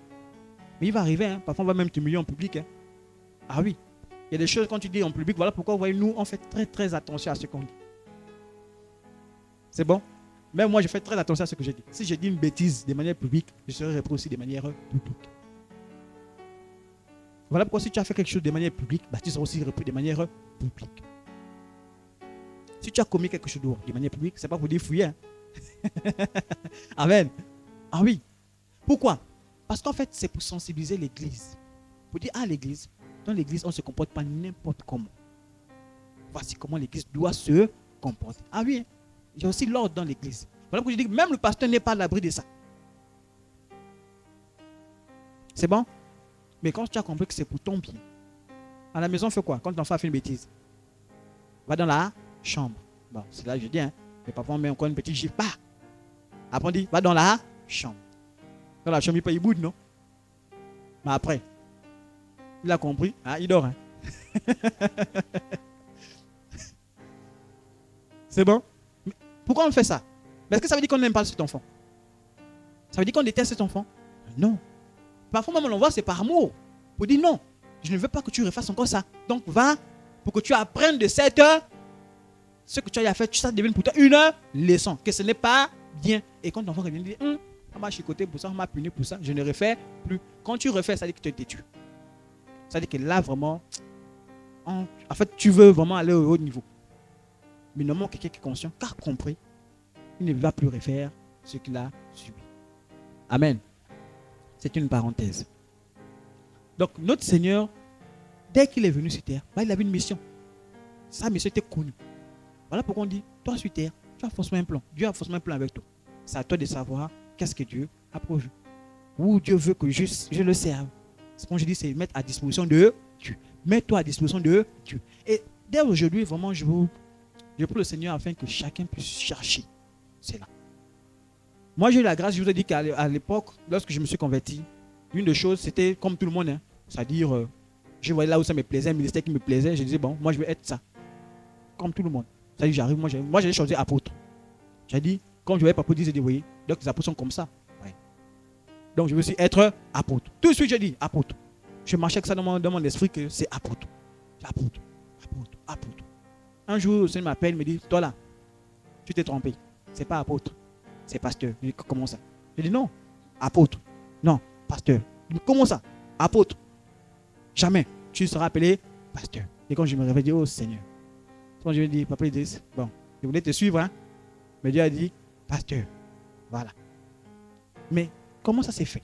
Mais il va arriver, hein. Parfois on va même t'humilier en public. Hein. Ah oui, il y a des choses quand tu dis en public, voilà pourquoi voyez-nous, on fait très très attention à ce qu'on dit. C'est bon? Même moi, je fais très attention à ce que je dis. Si je dis une bêtise de manière publique, je serai repris aussi de manière publique. Voilà pourquoi si tu as fait quelque chose de manière publique, tu seras aussi repris de manière publique. Si tu as commis quelque chose de manière publique, ce n'est pas pour dire fouiller. Hein. Amen. Ah oui. Pourquoi? Parce qu'en fait, c'est pour sensibiliser l'église. Pour dire à l'église, dans l'église, on ne se comporte pas n'importe comment. Voici comment l'église doit se comporter. Ah oui, il y a aussi l'ordre dans l'église. Voilà pourquoi je dis que même le pasteur n'est pas à l'abri de ça. C'est bon? Mais quand tu as compris que c'est pour ton bien, à la maison, fais quoi? Quand ton enfant a fait une bêtise, va dans la chambre. Bon, c'est là que je dis, hein. Mais parfois on met encore une petite gifle. Après on dit, va dans la chambre. Dans la chambre, il paye boude, non? Mais après, il a compris, hein, il dort. Hein. C'est bon? Mais pourquoi on fait ça? Est-ce que ça veut dire qu'on n'aime pas cet enfant? Ça veut dire qu'on déteste cet enfant? Non. Parfois, même on l'envoie, c'est par amour. Pour dire non, je ne veux pas que tu refasses encore ça. Donc va, pour que tu apprennes de cette heure, ce que tu as fait, ça devient pour toi une leçon. Que ce n'est pas bien. Et quand l'enfant revient, il dit, on m'a chicoté pour ça, on m'a puni pour ça, je ne refais plus. Quand tu refais, ça dit que tu es têtu. Ça dit que là, vraiment, en fait, tu veux vraiment aller au haut niveau. Mais normalement, quelqu'un qui est conscient, car compris, il ne va plus refaire ce qu'il a subi. Amen. C'est une parenthèse. Donc, notre Seigneur, dès qu'il est venu sur terre, il avait une mission. Sa mission était connue. Voilà pourquoi on dit, toi sur terre, tu as forcément un plan. Dieu a forcément un plan avec toi. C'est à toi de savoir qu'est-ce que Dieu a prévu. Où Dieu veut que je le serve. Ce que je dis, c'est mettre à disposition de Dieu. Mets-toi à disposition de Dieu. Et dès aujourd'hui, vraiment, je prie le Seigneur afin que chacun puisse chercher. C'est là. Moi, j'ai eu la grâce, je vous ai dit qu'à l'époque, lorsque je me suis converti, une des choses, c'était comme tout le monde. Hein, c'est-à-dire, je voyais là où ça me plaisait, un ministère qui me plaisait. Je disais, bon, moi, je vais être ça. Comme tout le monde. C'est-à-dire, j'arrive, moi, j'ai choisi apôtre. J'ai dit, comme je voyais papa dire, j'ai dit, oui, donc les apôtres sont comme ça. Ouais. Donc, je veux aussi être apôtre. Tout de suite, j'ai dit, apôtre. Je marchais avec ça dans mon esprit que c'est apôtre. Apôtre, apôtre, apôtre. Un jour, le Seigneur m'appelle, il me dit, toi là, tu t'es trompé. C'est pas apôtre, c'est pasteur. Je dis, comment ça? Je dis, non, apôtre. Non, pasteur. Je dis, comment ça? Apôtre. Jamais. Tu seras appelé pasteur. Et quand je me réveille, je dis, oh Seigneur. Quand je lui dis, papa, il dit, bon, je voulais te suivre, hein. Mais Dieu a dit, pasteur. Voilà. Mais comment ça s'est fait?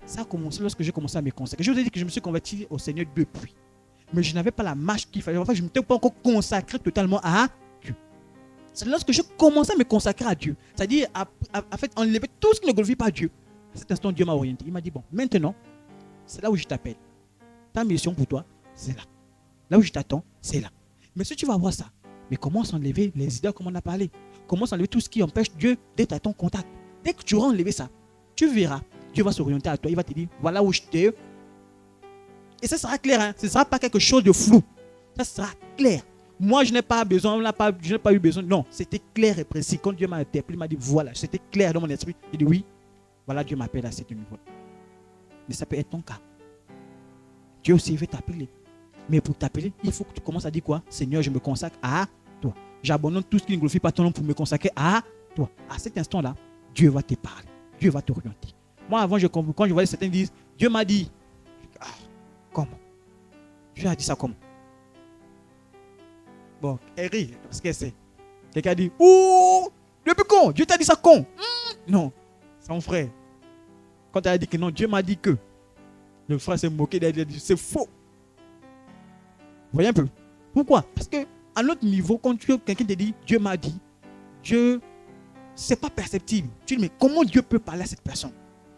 Ça a commencé lorsque j'ai commencé à me consacrer. Je vous ai dit que je me suis converti au Seigneur depuis. Mais je n'avais pas la marche qu'il fallait. En fait, je ne m'étais pas encore consacré totalement à Dieu. C'est lorsque je commençais à me consacrer à Dieu. C'est-à-dire, en fait, enlever tout ce qui ne glorifie pas Dieu. À cet instant, Dieu m'a orienté. Il m'a dit, bon, maintenant, c'est là où je t'appelle. Ta mission pour toi, c'est là. Là où je t'attends, c'est là. Mais si tu vas voir ça, mais commence à enlever les idées comme on a parlé. Commence à enlever tout ce qui empêche Dieu d'être à ton contact. Dès que tu auras enlevé ça, tu verras, Dieu va s'orienter à toi. Il va te dire, voilà où je t'ai. Et ça sera clair, hein? Ce ne sera pas quelque chose de flou. Ça sera clair. Moi, je n'ai pas besoin, je n'ai pas eu besoin. Non, c'était clair et précis. Quand Dieu m'a interpellé, il m'a dit, voilà, c'était clair dans mon esprit. Il dit, oui, voilà, Dieu m'appelle à ce niveau. Mais ça peut être ton cas. Dieu aussi veut t'appeler. Mais pour t'appeler, il faut que tu commences à dire quoi? Seigneur, je me consacre à toi. J'abandonne tout ce qui ne glorifie pas ton nom pour me consacrer à toi. À cet instant-là, Dieu va te parler. Dieu va t'orienter. Moi, avant, quand je voyais certains disent, Dieu m'a dit. Ah, comment? Dieu a dit ça comment? Bon, elle rit, parce qu'elle sait. Quelqu'un dit, ouh, depuis quand? Dieu t'a dit ça quand? Non, c'est mon frère. Quand elle a dit que non, Dieu m'a dit que. Le frère s'est moqué, il a dit, c'est faux. Vous voyez un peu? Pourquoi? Parce que à notre niveau, quand quelqu'un te dit, Dieu m'a dit, Dieu, c'est pas perceptible. Tu dis, mais comment Dieu peut parler à cette personne?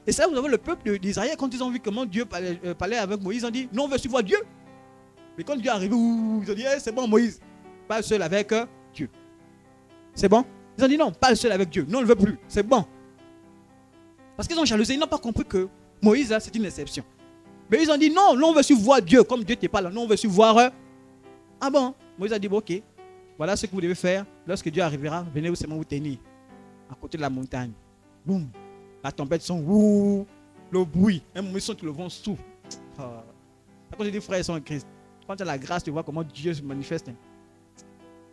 Et ça, vous avez le peuple d'Israël, quand ils ont vu comment Dieu parlait avec Moïse, ils ont dit, non, on veut suivre Dieu. Mais quand Dieu est arrivé, ils ont dit, c'est bon Moïse, pas seul avec Dieu. C'est bon? Ils ont dit non, pas seul avec Dieu. Non, on ne veut plus. C'est bon. Parce qu'ils ont jalousé, ils n'ont pas compris que Moïse, là, c'est une exception. Mais ils ont dit non, on veut suivre voir Dieu, comme Dieu n'était pas là. Non, on veut suivre voir. Ah bon? Moïse a dit bon, ok, voilà ce que vous devez faire. Lorsque Dieu arrivera, venez vous seulement vous tenir à côté de la montagne. Boum, la tempête sonne, ouh, le bruit, un moment ils sont le vent souffle. Ah. Quand je dis frères et sœurs en Christ, quand tu as la grâce, tu vois comment Dieu se manifeste.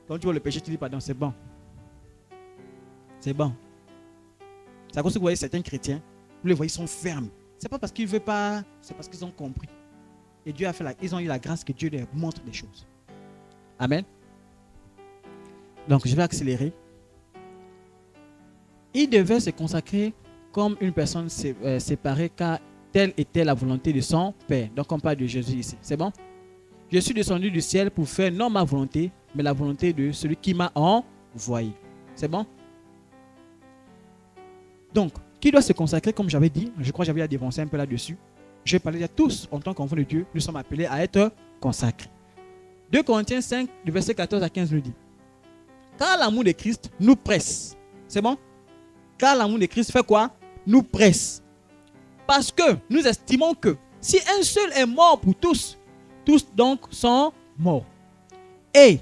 Quand tu vois le péché, tu dis pardon, c'est bon. C'est bon. C'est à cause que vous voyez certains chrétiens, vous les voyez, ils sont fermes. C'est pas parce qu'ils ne veulent pas, c'est parce qu'ils ont compris. Et Dieu a fait ils ont eu la grâce que Dieu leur montre des choses. Amen. Donc je vais accélérer. Il devait se consacrer comme une personne séparée, car telle était la volonté de son Père. Donc on parle de Jésus ici. C'est bon? Je suis descendu du ciel pour faire non ma volonté, mais la volonté de celui qui m'a envoyé. C'est bon? Donc, qui doit se consacrer, comme j'avais dit, je crois que j'avais dévancé un peu là-dessus. Je vais parler à tous, en tant qu'enfants de Dieu, nous sommes appelés à être consacrés. 2 Corinthiens 5, du verset 14 à 15 nous dit, car l'amour de Christ nous presse. C'est bon? Car l'amour de Christ fait quoi? Nous presse. Parce que nous estimons que si un seul est mort pour tous, tous donc sont morts. Et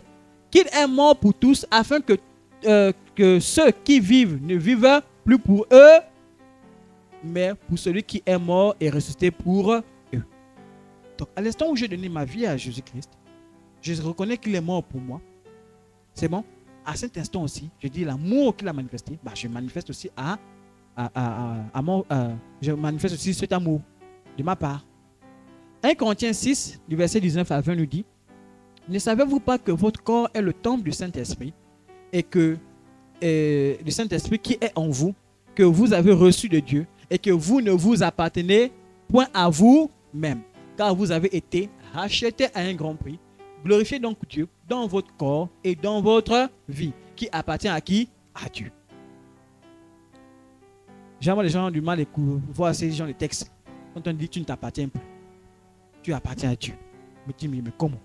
qu'il est mort pour tous afin que ceux qui vivent ne vivent plus pour eux, mais pour celui qui est mort et ressuscité pour eux. Donc à l'instant où j'ai donné ma vie à Jésus-Christ, je reconnais qu'il est mort pour moi. C'est bon? À cet instant aussi, je dis l'amour qu'il a manifesté, je manifeste aussi je manifeste aussi cet amour de ma part. 1 Corinthiens 6, du verset 19 à 20 nous dit, ne savez-vous pas que votre corps est le temple du Saint-Esprit et que le Saint-Esprit qui est en vous, que vous avez reçu de Dieu et que vous ne vous appartenez point à vous-même, car vous avez été rachetés à un grand prix. Glorifiez donc Dieu dans votre corps et dans votre vie, qui appartient à qui? À Dieu. Généralement, les gens ont du mal à voir ces gens de textes. Quand on dit tu ne t'appartiens plus, tu appartiens à Dieu. Mais tu me dis, mais comment?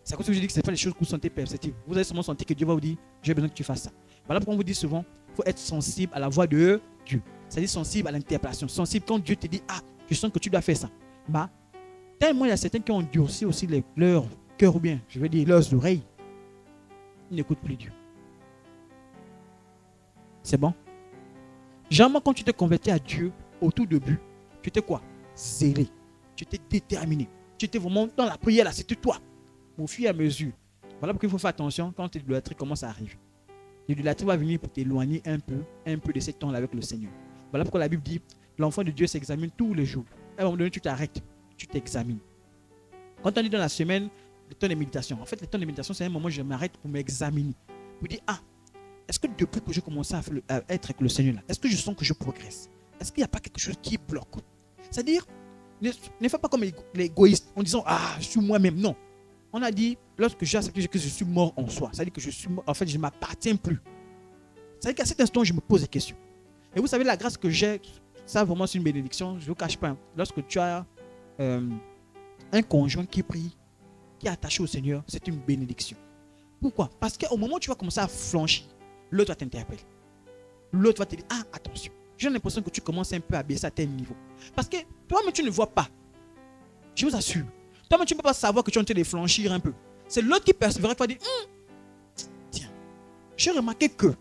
C'est à cause que je dis que ce n'est pas les choses que vous sentez perceptibles. Vous allez seulement sentir que Dieu va vous dire, j'ai besoin que tu fasses ça. Voilà pourquoi on vous dit souvent, il faut être sensible à la voix de Dieu. C'est-à-dire sensible à l'interpellation. Sensible quand Dieu te dit, je sens que tu dois faire ça. Tellement il y a certains qui ont endurci aussi leur cœur, ou bien, je vais dire, leurs oreilles. Ils n'écoutent plus Dieu. C'est bon? Généralement, quand tu t'es converti à Dieu, au tout début, tu étais quoi? Zélé. Tu étais déterminé. Tu étais vraiment dans la prière, là, c'était toi. Au fur et à mesure. Voilà pourquoi il faut faire attention quand l'idolâtrie commence à arriver. L'idolâtrie va venir pour t'éloigner un peu de ce temps-là avec le Seigneur. Voilà pourquoi la Bible dit, l'enfant de Dieu s'examine tous les jours. À un moment donné, tu t'arrêtes, tu t'examines. Quand on est dans la semaine, le temps de méditation. En fait, le temps de méditation, c'est un moment où je m'arrête pour m'examiner. Pour dire, est-ce que depuis que j'ai commencé à être avec le Seigneur, là, est-ce que je sens que je progresse? Est-ce qu'il n'y a pas quelque chose qui bloque? C'est-à-dire, ne fais pas comme l'égoïste en disant, je suis moi-même. Non. On a dit, lorsque j'ai accepté que je suis mort en soi, c'est-à-dire que je suis mort, en fait, je ne m'appartiens plus. C'est-à-dire qu'à cet instant, je me pose des questions. Et vous savez, la grâce que j'ai, ça vraiment c'est une bénédiction, je ne vous cache pas. Lorsque tu as un conjoint qui prie, qui est attaché au Seigneur, c'est une bénédiction. Pourquoi? Parce qu'au moment où tu vas commencer à flancher, l'autre va t'interpeller. L'autre va te dire, attention. J'ai l'impression que tu commences un peu à baisser à tel niveau. Parce que toi-même, tu ne vois pas. Je vous assure. Toi-même, tu ne peux pas savoir que tu es en train de flanchir un peu. C'est l'autre qui persévère, qui va dire, tiens, j'ai remarqué que.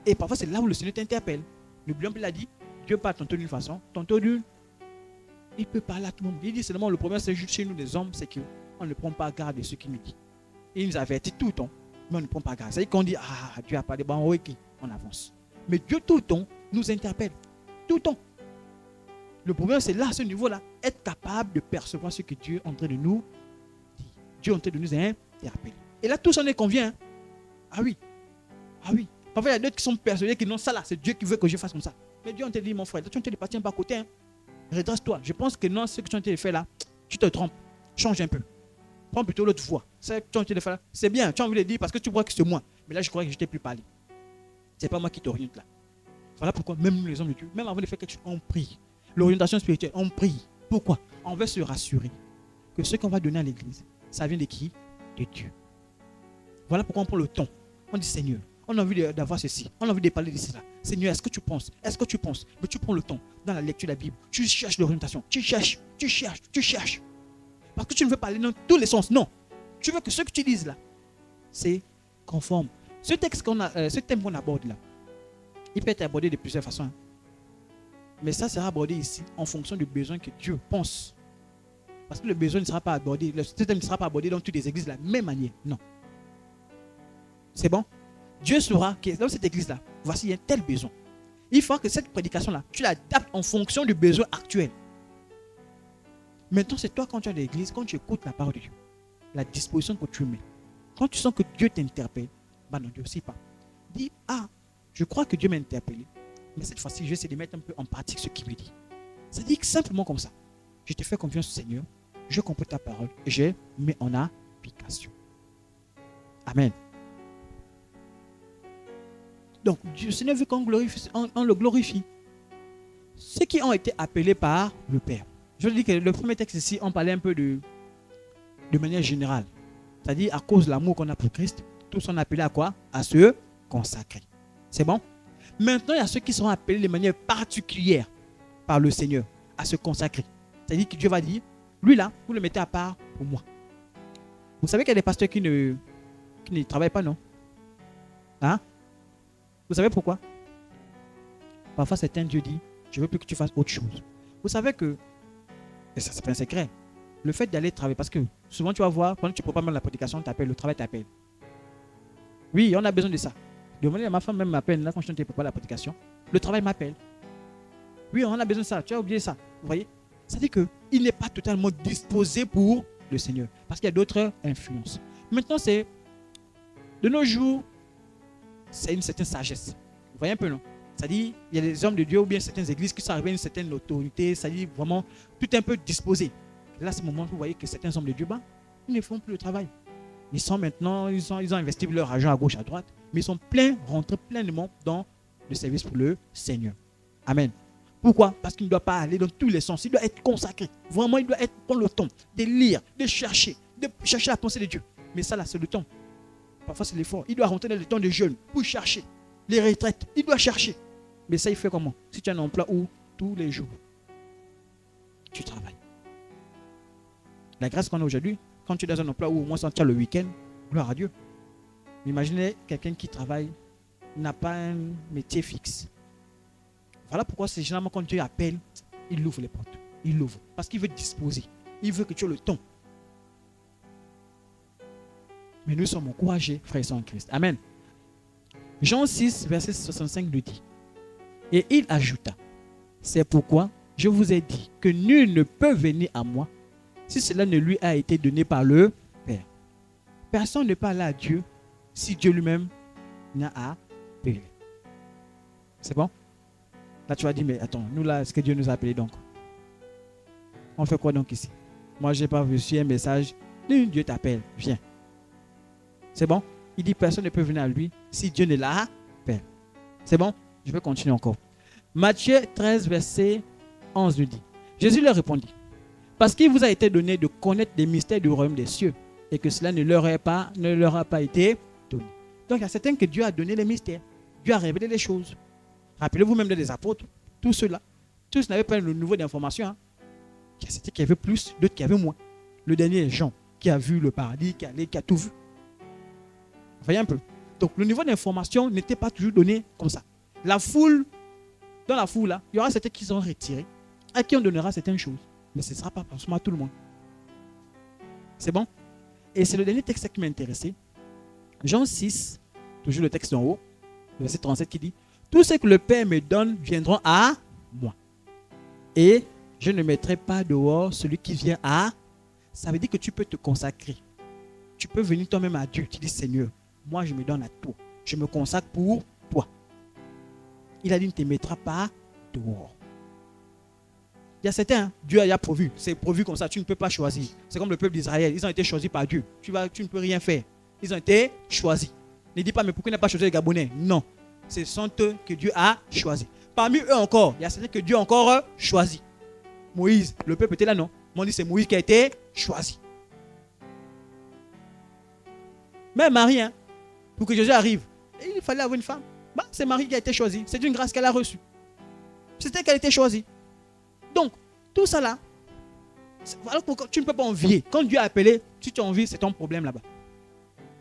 Et parfois, c'est là où le Seigneur t'interpelle. Le bilan, il a dit, Dieu parle tantôt d'une façon, tantôt d'une. Il peut parler à tout le monde. Il dit seulement, le problème, c'est juste chez nous, les hommes, c'est qu'on ne prend pas garde de ce qu'il nous dit. Il nous avertit tout le temps, mais on ne prend pas garde. C'est-à-dire qu'on dit, Dieu a parlé, ok, on avance. Mais Dieu, tout le temps, nous interpelle. Tout le temps. Le problème, c'est là, à ce niveau-là, être capable de percevoir ce que Dieu est en train de nous dire. Dieu est en train de nous interpeller. Et là, tout ça ne convient. Ah oui. Parfois, il y a d'autres qui sont persuadés que non, ça là, c'est Dieu qui veut que je fasse comme ça. Mais Dieu, on te dit, mon frère, tu es en train de partir un peu à côté. Redresse-toi. Je pense que non, ce que tu es en train de faire là, tu te trompes. Change un peu. Prends plutôt l'autre voie. Ce que tu es en train de faire là, c'est bien. Tu as envie de le dire parce que tu crois que c'est moi. Mais là, je crois que je ne t'ai plus parlé. Ce n'est pas moi qui t'oriente là. Voilà pourquoi même les hommes de Dieu, même avant de faire quelque chose, on prie. L'orientation spirituelle, on prie. Pourquoi? On veut se rassurer que ce qu'on va donner à l'église, ça vient de qui? De Dieu. Voilà pourquoi on prend le temps. On dit, Seigneur, On a envie d'avoir ceci. On a envie de parler de cela. Seigneur, est-ce que tu penses? Est-ce que tu penses? Mais tu prends le temps dans la lecture de la Bible. Tu cherches l'orientation. Tu cherches. Parce que tu ne veux pas aller dans tous les sens. Non. Tu veux que ce que tu dises là, c'est conforme. Ce thème qu'on aborde là, il peut être abordé de plusieurs façons. Hein. Mais ça sera abordé ici en fonction du besoin que Dieu pense. Parce que le besoin ne sera pas abordé, le thème ne sera pas abordé dans toutes les églises de la même manière. Non. C'est bon? Dieu saura que dans cette église-là, voici, il y a un tel besoin. Il faut que cette prédication-là, tu l'adaptes en fonction du besoin actuel. Maintenant, c'est toi, quand tu es à l'église, quand tu écoutes la parole de Dieu, la disposition que tu mets. Quand tu sens que Dieu t'interpelle, bah non, Dieu aussi pas. Dis, je crois que Dieu m'a interpellé. Mais cette fois-ci, je vais essayer de mettre un peu en pratique ce qu'il me dit. Ça dit que simplement comme ça. Je te fais confiance, Seigneur. Je comprends ta parole et je mets en application. Amen. Donc, le Seigneur veut qu'on le glorifie. Ceux qui ont été appelés par le Père. Je dis que le premier texte ici, on parlait un peu de manière générale. C'est-à-dire, à cause de l'amour qu'on a pour Christ, tous sont appelés à quoi? À se consacrer. C'est bon? Maintenant, il y a ceux qui seront appelés de manière particulière par le Seigneur à se consacrer. C'est-à-dire que Dieu va dire, lui là, vous le mettez à part pour moi. Vous savez qu'il y a des pasteurs qui ne travaillent pas, non? Hein? Vous savez pourquoi? Parfois, certains Dieu dit, je veux plus que tu fasses autre chose. Vous savez que, et ça c'est pas un secret, le fait d'aller travailler, parce que souvent tu vas voir, pendant que tu prépares même la prédication, le travail t'appelle. Oui, on a besoin de ça. Demandez à ma femme, même m'appelle, là quand je prépare la prédication, le travail m'appelle. Oui, on a besoin de ça, tu as oublié ça. Vous voyez? Ça dit qu'il n'est pas totalement disposé pour le Seigneur, parce qu'il y a d'autres influences. Maintenant, c'est, de nos jours, c'est une certaine sagesse. Vous voyez un peu, non? C'est-à-dire, il y a des hommes de Dieu ou bien certaines églises qui sont arrivés à une certaine autorité, c'est-à-dire vraiment tout un peu disposé. Là, c'est le moment où vous voyez que certains hommes de Dieu, ils ne font plus le travail. Ils sont maintenant, ils ont investi leur argent à gauche, à droite, mais ils sont rentrés pleinement dans le service pour le Seigneur. Amen. Pourquoi? Parce qu'il ne doit pas aller dans tous les sens. Il doit être consacré. Vraiment, il doit prendre le temps de lire, de chercher la pensée de Dieu. Mais ça, là, c'est le temps. Parfois, c'est l'effort. Il doit rentrer dans le temps de jeûne pour chercher. Les retraites, il doit chercher. Mais ça, il fait comment? Si tu as un emploi où tous les jours, tu travailles. La grâce qu'on a aujourd'hui, quand tu es dans un emploi où au moins tu as le week-end, gloire à Dieu. Imaginez quelqu'un qui travaille, n'a pas un métier fixe. Voilà pourquoi c'est généralement quand Dieu appelle, il ouvre les portes. Il l'ouvre. Parce qu'il veut disposer. Il veut que tu aies le temps. Mais nous sommes encouragés, frères et sœurs en Christ. Amen. Jean 6, verset 65 nous dit. Et il ajouta. C'est pourquoi je vous ai dit que nul ne peut venir à moi si cela ne lui a été donné par le Père. Personne ne parle à Dieu si Dieu lui-même n'a appelé. C'est bon? Là, tu vas dire, mais attends, nous là, est-ce que Dieu nous a appelés donc? On fait quoi donc ici? Moi, je n'ai pas reçu un message. Dieu t'appelle, viens. C'est bon? Il dit, personne ne peut venir à lui si Dieu ne l'a appelé. C'est bon? Je vais continuer encore. Matthieu 13, verset 11 nous dit. Jésus leur répondit. Parce qu'il vous a été donné de connaître les mystères du royaume des cieux et que cela ne leur a pas été donné. Donc, il y a certains que Dieu a donné les mystères. Dieu a révélé les choses. Rappelez-vous même des apôtres, tous ceux-là, tous n'avaient pas le niveau d'information. Hein. Il y a certains qui avaient plus, d'autres qui avaient moins. Le dernier, Jean, qui a vu le paradis, qui a tout vu. Vous voyez un peu. Donc, le niveau d'information n'était pas toujours donné comme ça. La foule, dans la foule, là, il y aura certains qui sont retirés, à qui on donnera certaines choses. Mais ce ne sera pas forcément à tout le monde. C'est bon? Et c'est le dernier texte qui m'a intéressé. Jean 6, toujours le texte en haut, verset 37 qui dit « Tout ce que le Père me donne viendront à moi. Et je ne mettrai pas dehors celui qui vient à... » Ça veut dire que tu peux te consacrer. Tu peux venir toi-même à Dieu. Tu dis « Seigneur, moi je me donne à toi. Je me consacre pour toi. » Il a dit « Ne te mettras pas dehors. » Il y a certains, Dieu a pourvu. C'est pourvu comme ça, tu ne peux pas choisir. C'est comme le peuple d'Israël. Ils ont été choisis par Dieu. Tu ne peux rien faire. Ils ont été choisis. Ne dis pas, mais pourquoi il n'a pas choisi les Gabonais? Non. Ce sont eux que Dieu a choisis. Parmi eux encore, il y a certains que Dieu a encore choisi. Moïse, le peuple était là, non? On dit c'est Moïse qui a été choisi. Même Marie, pour que Jésus arrive, Et il fallait avoir une femme. Bah, c'est Marie qui a été choisie. C'est une grâce qu'elle a reçue. C'était qu'elle était choisie. Donc, tout ça là, voilà pourquoi tu ne peux pas envier. Quand Dieu a appelé, si tu envies, c'est ton problème là-bas.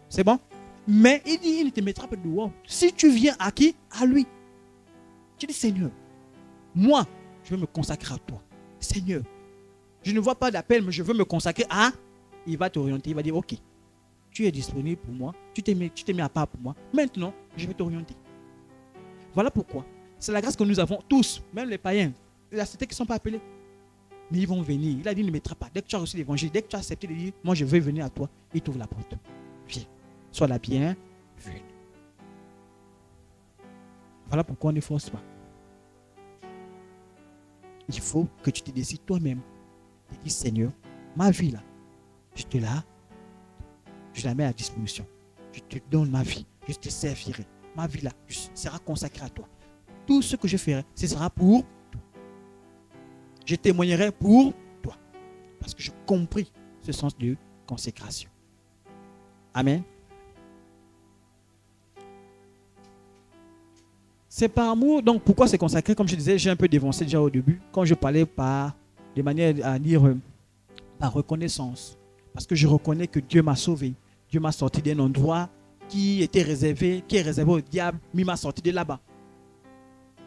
C'est bon? Mais il dit, il ne te mettra pas dehors. Si tu viens à qui? À lui. Tu dis, Seigneur, moi, je veux me consacrer à toi. Seigneur, je ne vois pas d'appel, mais je veux me consacrer à... Il va t'orienter, il va dire, ok, tu es disponible pour moi, tu t'es mis à part pour moi. Maintenant, je vais t'orienter. Voilà pourquoi. C'est la grâce que nous avons tous, même les païens. Il y a certains qui ne sont pas appelés. Mais ils vont venir. Il a dit, il ne mettra pas. Dès que tu as reçu l'évangile, dès que tu as accepté de dire, moi je veux venir à toi, il t'ouvre la porte. Viens. Sois la bienvenue. Voilà pourquoi on ne force pas. Il faut que tu te décides toi-même. Tu dis, Seigneur, ma vie là, je la mets à disposition. Je te donne ma vie. Je te servirai. Ma vie là, sera consacrée à toi. Tout ce que je ferai, ce sera pour toi. Je témoignerai pour toi. Parce que j'ai compris ce sens de consécration. Amen. C'est par amour. Donc, pourquoi c'est consacré? Comme je disais, j'ai un peu dévancé déjà au début. Quand je parlais de manière à dire par reconnaissance. Parce que je reconnais que Dieu m'a sauvé. Dieu m'a sorti d'un endroit qui est réservé au diable, mais il m'a sorti de là-bas.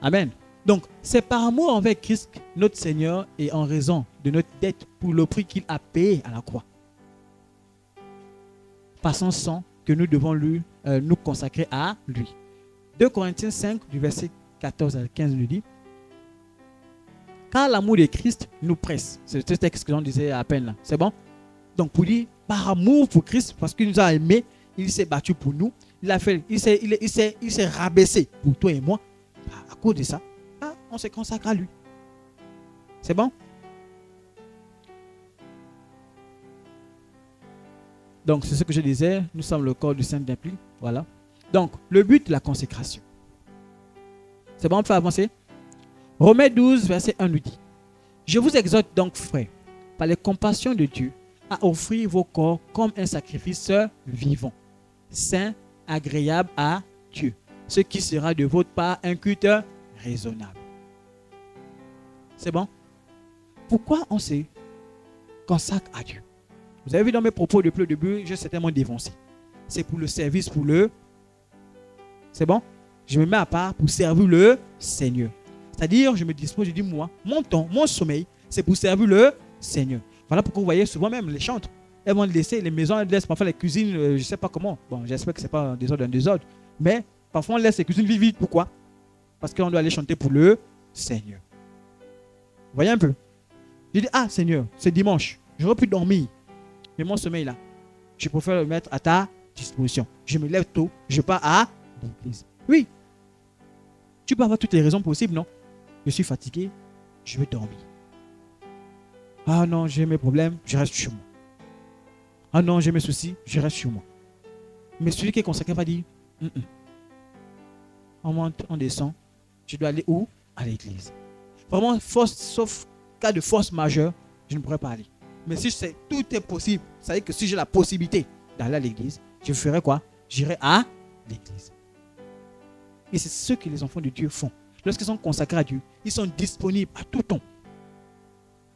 Amen. Donc, c'est par amour envers Christ, notre Seigneur, et en raison de notre dette pour le prix qu'il a payé à la croix. Par son sang que nous devons nous consacrer à lui. 2 Corinthiens 5, du verset 14 à 15 nous dit, car l'amour de Christ nous presse. C'est ce texte que j'en disais à peine là. C'est bon? Donc, pour dire, par amour pour Christ, parce qu'il nous a aimés, il s'est battu pour nous. Il s'est rabaissé pour toi et moi. À cause de ça, on se consacre à lui. C'est bon? Donc, c'est ce que je disais. Nous sommes le corps du Saint-Esprit. Voilà. Donc, le but de la consécration. C'est bon, on peut avancer? Romains 12, verset 1 nous dit, je vous exhorte donc, frères, par les compassions de Dieu, à offrir vos corps comme un sacrifice vivant, saint, agréable à Dieu, ce qui sera de votre part un culte raisonnable. C'est bon? Pourquoi on se consacre à Dieu? Vous avez vu dans mes propos depuis le début, j'ai certainement dévancé. C'est pour le service, pour le... C'est bon? Je me mets à part pour servir le Seigneur. C'est-à-dire, je me dispose, je dis moi, mon temps, mon sommeil, c'est pour servir le Seigneur. Voilà pourquoi vous voyez souvent même les chantres. Elles vont laisser les maisons, elles laissent parfois les cuisines, je ne sais pas comment. Bon, j'espère que ce n'est pas un désordre. Mais parfois on laisse les cuisines vides. Pourquoi? Parce qu'on doit aller chanter pour le Seigneur. Vous voyez un peu? Je dis, Seigneur, c'est dimanche. J'aurais pu dormir. Mais mon sommeil là, je préfère le mettre à ta disposition. Je me lève tôt, je pars à l'église. Oui. Tu peux avoir toutes les raisons possibles, non? Je suis fatigué, je vais dormir. Ah non, j'ai mes problèmes, je reste chez moi. Ah non, j'ai mes soucis, je reste chez moi. Mais celui qui est consacré va dire, on monte, on descend, je dois aller où? À l'église. Vraiment, sauf cas de force majeure, je ne pourrais pas aller. Mais si tout est possible, ça veut dire que si j'ai la possibilité d'aller à l'église, je ferai quoi? J'irai à l'église. Et c'est ce que les enfants de Dieu font. Lorsqu'ils sont consacrés à Dieu, ils sont disponibles à tout temps.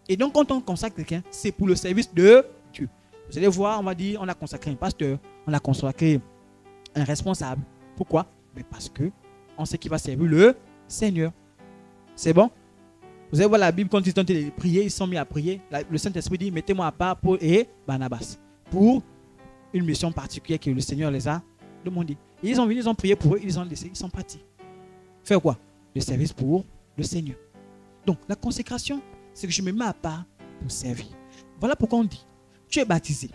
Et donc, quand on consacre quelqu'un, c'est pour le service de Dieu. Vous allez voir, on va dire, on a consacré un pasteur, on a consacré un responsable. Pourquoi? Mais parce qu'on sait qu'il va servir le Seigneur. C'est bon? Vous allez voir la Bible, quand ils ont prié, ils sont mis à prier. Le Saint-Esprit dit, mettez-moi à part Paul et Barnabas pour une mission particulière que le Seigneur les a demandé. Et ils ont venu, ils ont prié pour eux, ils ont laissé, ils sont partis. Faire quoi? Le service pour le Seigneur. Donc, la consécration, c'est que je me mets à part pour servir. Voilà pourquoi on dit, tu es baptisé.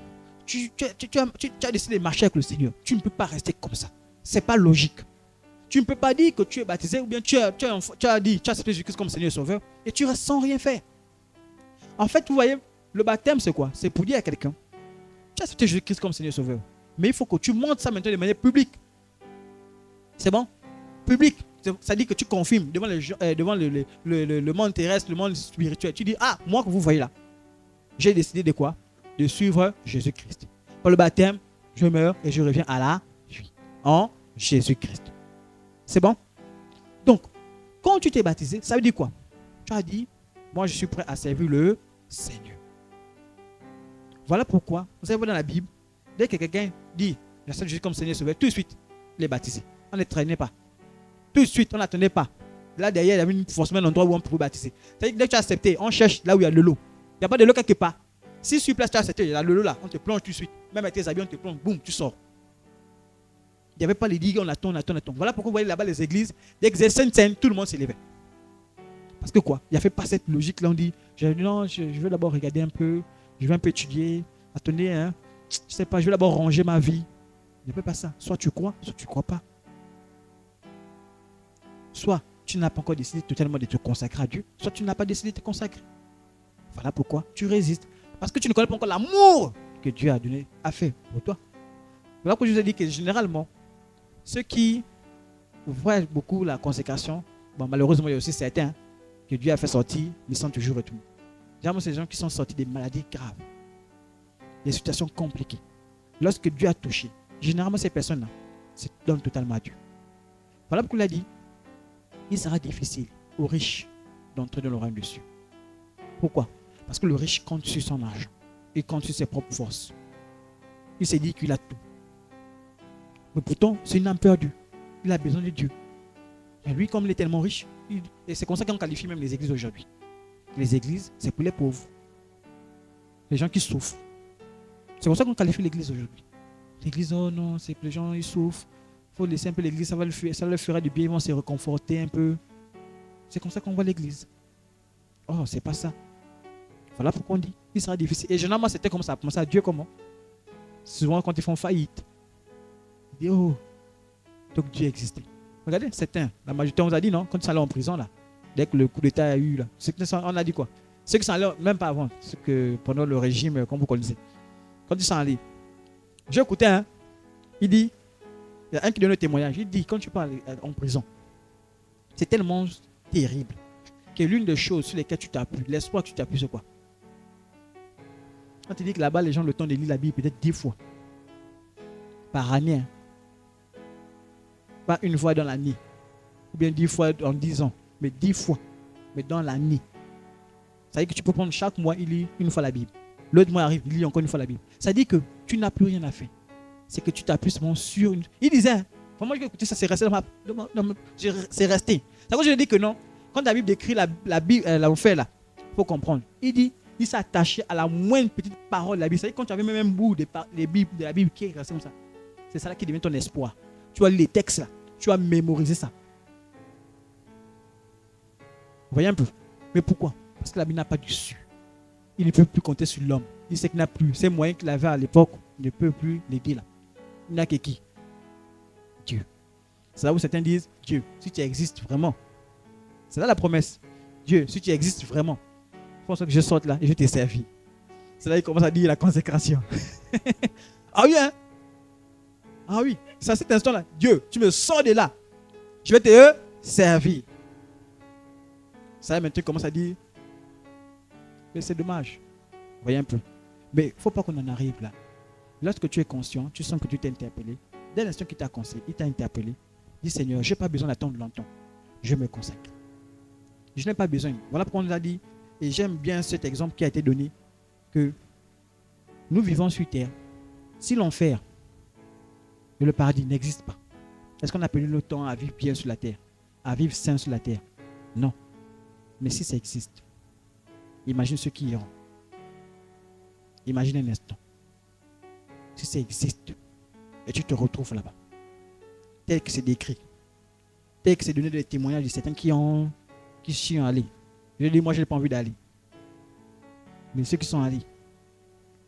Tu as décidé de marcher avec le Seigneur. Tu ne peux pas rester comme ça. Ce n'est pas logique. Tu ne peux pas dire que tu es baptisé ou bien tu as dit, tu as accepté Jésus-Christ comme Seigneur et Sauveur et tu restes sans rien faire. En fait, vous voyez, le baptême, c'est quoi? C'est pour dire à quelqu'un, tu as accepté Jésus-Christ comme Seigneur et Sauveur. Mais il faut que tu montres ça maintenant de manière publique. C'est bon? Public. Ça dit que tu confirmes devant le monde terrestre, le monde spirituel. Tu dis, moi que vous voyez là, j'ai décidé de quoi? De suivre Jésus-Christ. Par le baptême, je meurs et je reviens à la vie. En Jésus-Christ. C'est bon? Donc, quand tu t'es baptisé, ça veut dire quoi? Tu as dit, moi je suis prêt à servir le Seigneur. Voilà pourquoi, vous savez, dans la Bible, dès que quelqu'un dit, j'accepte Jésus comme Seigneur Sauveur, tout de suite, il est baptisé. On ne traînait pas. Tout de suite, on n'attendait pas. Là derrière, il y avait forcément un endroit où on peut baptiser. C'est-à-dire que dès que tu as accepté, on cherche là où il y a de l'eau. Il n'y a pas de l'eau quelque part. Si sur place tu as accepté, il y a de l'eau là, on te plonge tout de suite. Même avec tes habits, on te plonge, boum, tu sors. Il n'y avait pas les digues, on attend. Voilà pourquoi vous voyez là-bas les églises, dès que c'est Sainte-Seine, tout le monde s'élevait. Parce que quoi? Il n'y avait pas cette logique-là, on dit, non, je veux d'abord regarder un peu, je vais un peu étudier. Attendez, hein, je ne sais pas, je vais d'abord ranger ma vie. Il n'y avait pas ça. Soit tu crois, soit tu ne crois pas. Soit tu n'as pas encore décidé totalement de te consacrer à Dieu, soit tu n'as pas décidé de te consacrer. Voilà pourquoi tu résistes. Parce que tu ne connais pas encore l'amour que Dieu a fait pour toi. Voilà pourquoi je vous ai dit que généralement, ceux qui voient beaucoup la consécration, bon, malheureusement, il y a aussi certains que Dieu a fait sortir, ils sont toujours retournés. Généralement, c'est des gens qui sont sortis des maladies graves, des situations compliquées. Lorsque Dieu a touché, généralement, ces personnes-là se donnent totalement à Dieu. Voilà pourquoi il a dit, il sera difficile aux riches d'entrer dans le royaume des cieux. Pourquoi? Parce que le riche compte sur son argent. Il compte sur ses propres forces. Il s'est dit qu'il a tout. Mais pourtant, c'est une âme perdue. Il a besoin de Dieu. Et lui, comme il est tellement riche, et c'est comme ça qu'on qualifie même les églises aujourd'hui. Les églises, c'est pour les pauvres. Les gens qui souffrent. C'est comme ça qu'on qualifie l'église aujourd'hui. L'église, oh non, c'est que les gens, ils souffrent. Il faut laisser un peu l'église, ça leur fera du bien, ils vont se réconforter un peu. C'est comme ça qu'on voit l'église. Oh, c'est pas ça. Voilà pourquoi on dit, il sera difficile. Et généralement, c'était comme ça. Comment ça, Dieu comment? Souvent, quand ils font faillite, ils disent, oh, donc Dieu existait. Regardez, certains, la majorité, on vous a dit, non, quand ils sont allés en prison, là, dès que le coup d'État a eu, là, on a dit quoi? Ceux qui sont allés, même pas avant, ceux que pendant le régime, comme vous connaissez, quand ils sont allés, j'ai écouté, hein, il dit, il y a un qui donne le témoignage, il dit, quand tu parles en prison, c'est tellement terrible que l'une des choses sur lesquelles tu t'appuies, l'espoir que tu t'appuies, c'est quoi? Quand tu dis que là-bas, les gens ont le temps de lire la Bible peut-être 10 fois par année, hein. Pas une fois dans l'année, ou bien 10 fois en 10 ans, mais 10 fois, mais dans l'année. Ça veut dire que tu peux prendre chaque mois, il lit une fois la Bible. L'autre mois arrive, il lit encore une fois la Bible. Ça dit que tu n'as plus rien à faire. C'est que tu t'appuies seulement sur une... Il disait, hein, vraiment, écoutez, ça c'est resté c'est resté. C'est pourquoi je dis que non. Quand la Bible décrit la Bible, l'enfer là, il faut comprendre. Il dit, il s'est attaché à la moindre petite parole de la Bible. C'est-à-dire quand tu avais même un bout de la Bible qui est resté comme ça, c'est ça là qui devient ton espoir. Tu vas lire les textes là, tu vas mémoriser ça. Vous voyez un peu? Mais pourquoi? Parce que la Bible n'a pas d'issue. Il ne peut plus compter sur l'homme. Il sait qu'il n'a plus. Ces moyens qu'il avait à l'époque ne peut plus l'aider là. Il n'a que qui? Dieu. C'est là où certains disent, Dieu, si tu existes vraiment. C'est là la promesse. Dieu, si tu existes vraiment, il faut que je sorte là et je t'ai servi. C'est là qu'il commence à dire la consécration. Ah oui, hein? Ah oui, c'est à cet instant-là. Dieu, tu me sors de là. Je vais te servir. Ça là maintenant il commence à dire, mais c'est dommage. Vous voyez un peu. Mais il ne faut pas qu'on en arrive là. Lorsque tu es conscient, tu sens que tu t'es interpellé. Dès l'instant qu'il t'a conseillé, il t'a interpellé. Dis Seigneur, je n'ai pas besoin d'attendre longtemps. Je me consacre. Je n'ai pas besoin. Voilà pourquoi on nous a dit, et j'aime bien cet exemple qui a été donné, que nous vivons sur terre. Si l'enfer et le paradis n'existent pas, est-ce qu'on a perdu le temps à vivre bien sur la terre, à vivre sain sur la terre? Non. Mais si ça existe, imagine ceux qui iront. Imagine un instant. Si ça existe, et tu te retrouves là-bas, tel que c'est décrit, tel que c'est donné des témoignages de certains qui sont allés. Je dis, moi, je n'ai pas envie d'aller. Mais ceux qui sont allés,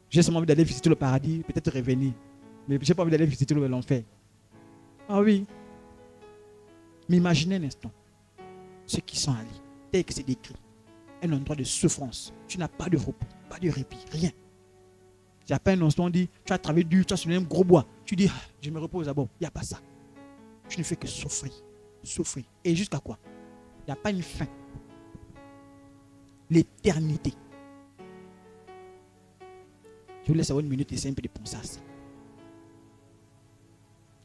j'ai seulement envie d'aller visiter le paradis, peut-être revenir. Mais je n'ai pas envie d'aller visiter l'enfer. Ah oui. Mais imaginez un instant, ceux qui sont allés, tel que c'est décrit, un endroit de souffrance. Tu n'as pas de repos, pas de répit, rien. Il n'y a pas un instant, on dit, tu as travaillé dur, tu as soulevé un gros bois. Tu dis, je me repose d'abord. Il n'y a pas ça. Tu ne fais que souffrir, souffrir. Et jusqu'à quoi? Il n'y a pas une fin. L'éternité. Je vous laisse avoir une minute et c'est un peu de penser à ça.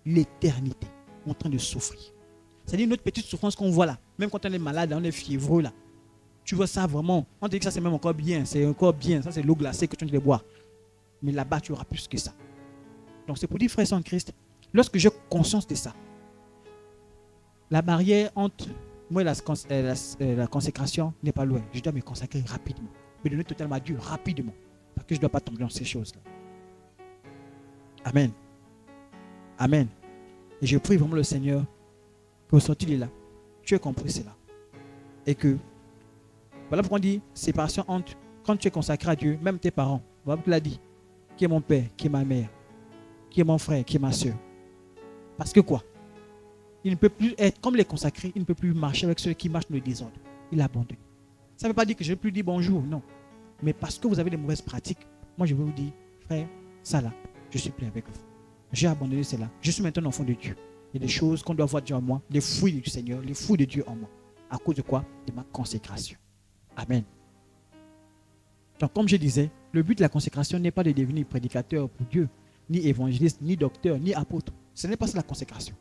L'éternité. en train de souffrir. C'est-à-dire notre petite souffrance qu'on voit là, même quand on est malade, on est fiévreux là. Tu vois ça vraiment, on te dit que ça c'est même encore bien, ça c'est l'eau glacée que tu dois boire. Mais là-bas, tu auras plus que ça. Donc c'est pour dire, frères en Christ, lorsque j'ai conscience de ça, la barrière entre moi et la consécration n'est pas loin. Je dois me consacrer rapidement, me donner totalement à Dieu rapidement, parce que je ne dois pas tomber dans ces choses-là. Amen. Amen. Et je prie vraiment le Seigneur qu'au sortir de là, tu aies compris cela. Et que, voilà pourquoi on dit séparation entre, quand tu es consacré à Dieu, même tes parents, voilà pourquoi il a dit, qui est mon père, qui est ma mère, qui est mon frère, qui est ma soeur. Parce que quoi? Il ne peut plus être comme les consacrés, il ne peut plus marcher avec ceux qui marchent dans le désordre. Il a abandonné. Ça ne veut pas dire que je ne vais plus dire bonjour, non. Mais parce que vous avez des mauvaises pratiques, moi je vais vous dire, frère, ça là, je suis plus avec vous. J'ai abandonné cela. Je suis maintenant un enfant de Dieu. Il y a des choses qu'on doit voir Dieu en moi, les fruits du Seigneur, les fruits de Dieu en moi. À cause de quoi? De ma consécration. Amen. Donc comme je disais, le but de la consécration n'est pas de devenir prédicateur pour Dieu, ni évangéliste, ni docteur, ni apôtre. Ce n'est pas ça la consécration.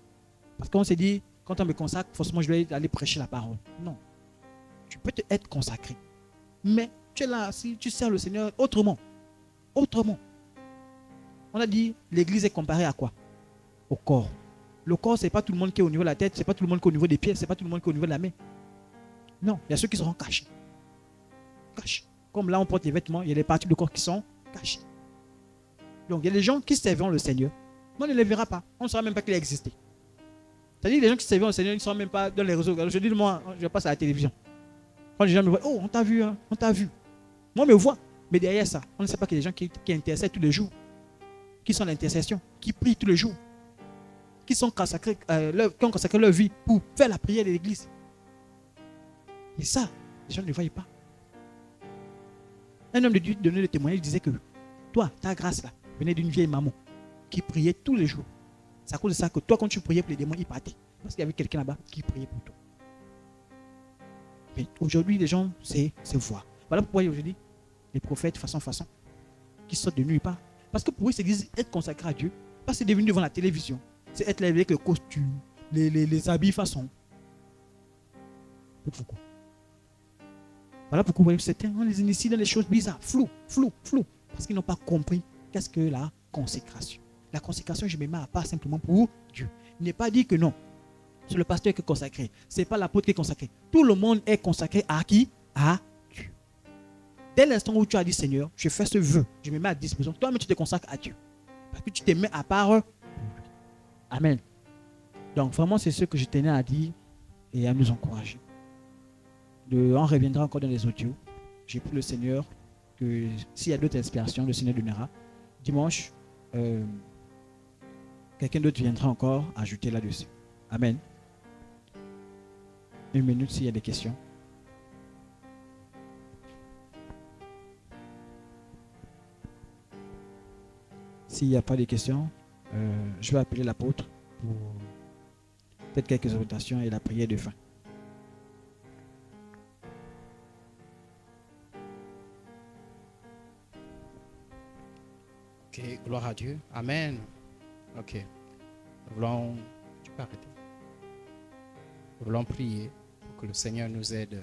Parce qu'on s'est dit, quand on me consacre, forcément je vais aller prêcher la parole. Non. Tu peux être consacré. Mais tu es là, si tu sers le Seigneur autrement. Autrement. On a dit, l'église est comparée à quoi? Au corps. Le corps, ce n'est pas tout le monde qui est au niveau de la tête, ce n'est pas tout le monde qui est au niveau des pieds, ce n'est pas tout le monde qui est au niveau de la main. Non, il y a ceux qui seront cachés. Cachés. Comme là, on porte les vêtements, il y a des parties du corps qui sont cachées. Donc, il y a des gens qui serviront le Seigneur. Mais on ne les verra pas. On ne saura même pas qu'il a existé. C'est-à-dire les gens qui serviront le Seigneur, ils ne sont même pas dans les réseaux. Je dis, moi, je passe à la télévision. Quand les gens me voient, oh, on t'a vu, hein, on t'a vu. Moi, on me voit. Mais derrière ça, on ne sait pas qu'il y a des gens qui intercèdent tous les jours. Qui sont l'intercession, qui prient tous les jours. Qui ont consacré leur vie pour faire la prière de l'église. Et ça, les gens ne le voyaient pas. Un homme de Dieu donnait le témoignage, il disait que toi, ta grâce là, venait d'une vieille maman qui priait tous les jours. C'est à cause de ça que toi, quand tu priais pour les démons, ils partaient. Parce qu'il y avait quelqu'un là-bas qui priait pour toi. Mais aujourd'hui, les gens, c'est voir. Voilà pourquoi aujourd'hui, les prophètes, façon, qui sortent de nulle part. Parce que pour eux, c'est être consacré à Dieu. Pas c'est devenu devant la télévision. C'est être là avec le costume, les habits façon. Pourquoi? Voilà pourquoi vous voyez certains, on les initie dans les choses bizarres, flou. Parce qu'ils n'ont pas compris qu'est-ce que la consécration. La consécration, je me mets à part simplement pour Dieu. Il n'est pas dit que non. C'est le pasteur qui est consacré. Ce n'est pas l'apôtre qui est consacré. Tout le monde est consacré à qui? À Dieu. Dès l'instant où tu as dit, Seigneur, je fais ce vœu, je me mets à disposition, toi-même tu te consacres à Dieu. Parce que tu te mets à part pour lui. Amen. Donc vraiment, c'est ce que je tenais à dire et à nous encourager. On reviendra encore dans les audios. J'ai pris le Seigneur que s'il y a d'autres inspirations, le Seigneur donnera. Dimanche, quelqu'un d'autre viendra encore ajouter là-dessus. Amen. 1 minute s'il y a des questions. S'il n'y a pas de questions, je vais appeler l'apôtre pour peut-être quelques orientations et la prière de fin. Ok, gloire à Dieu. Amen. Ok. Tu peux arrêter. Nous voulons prier pour que le Seigneur nous aide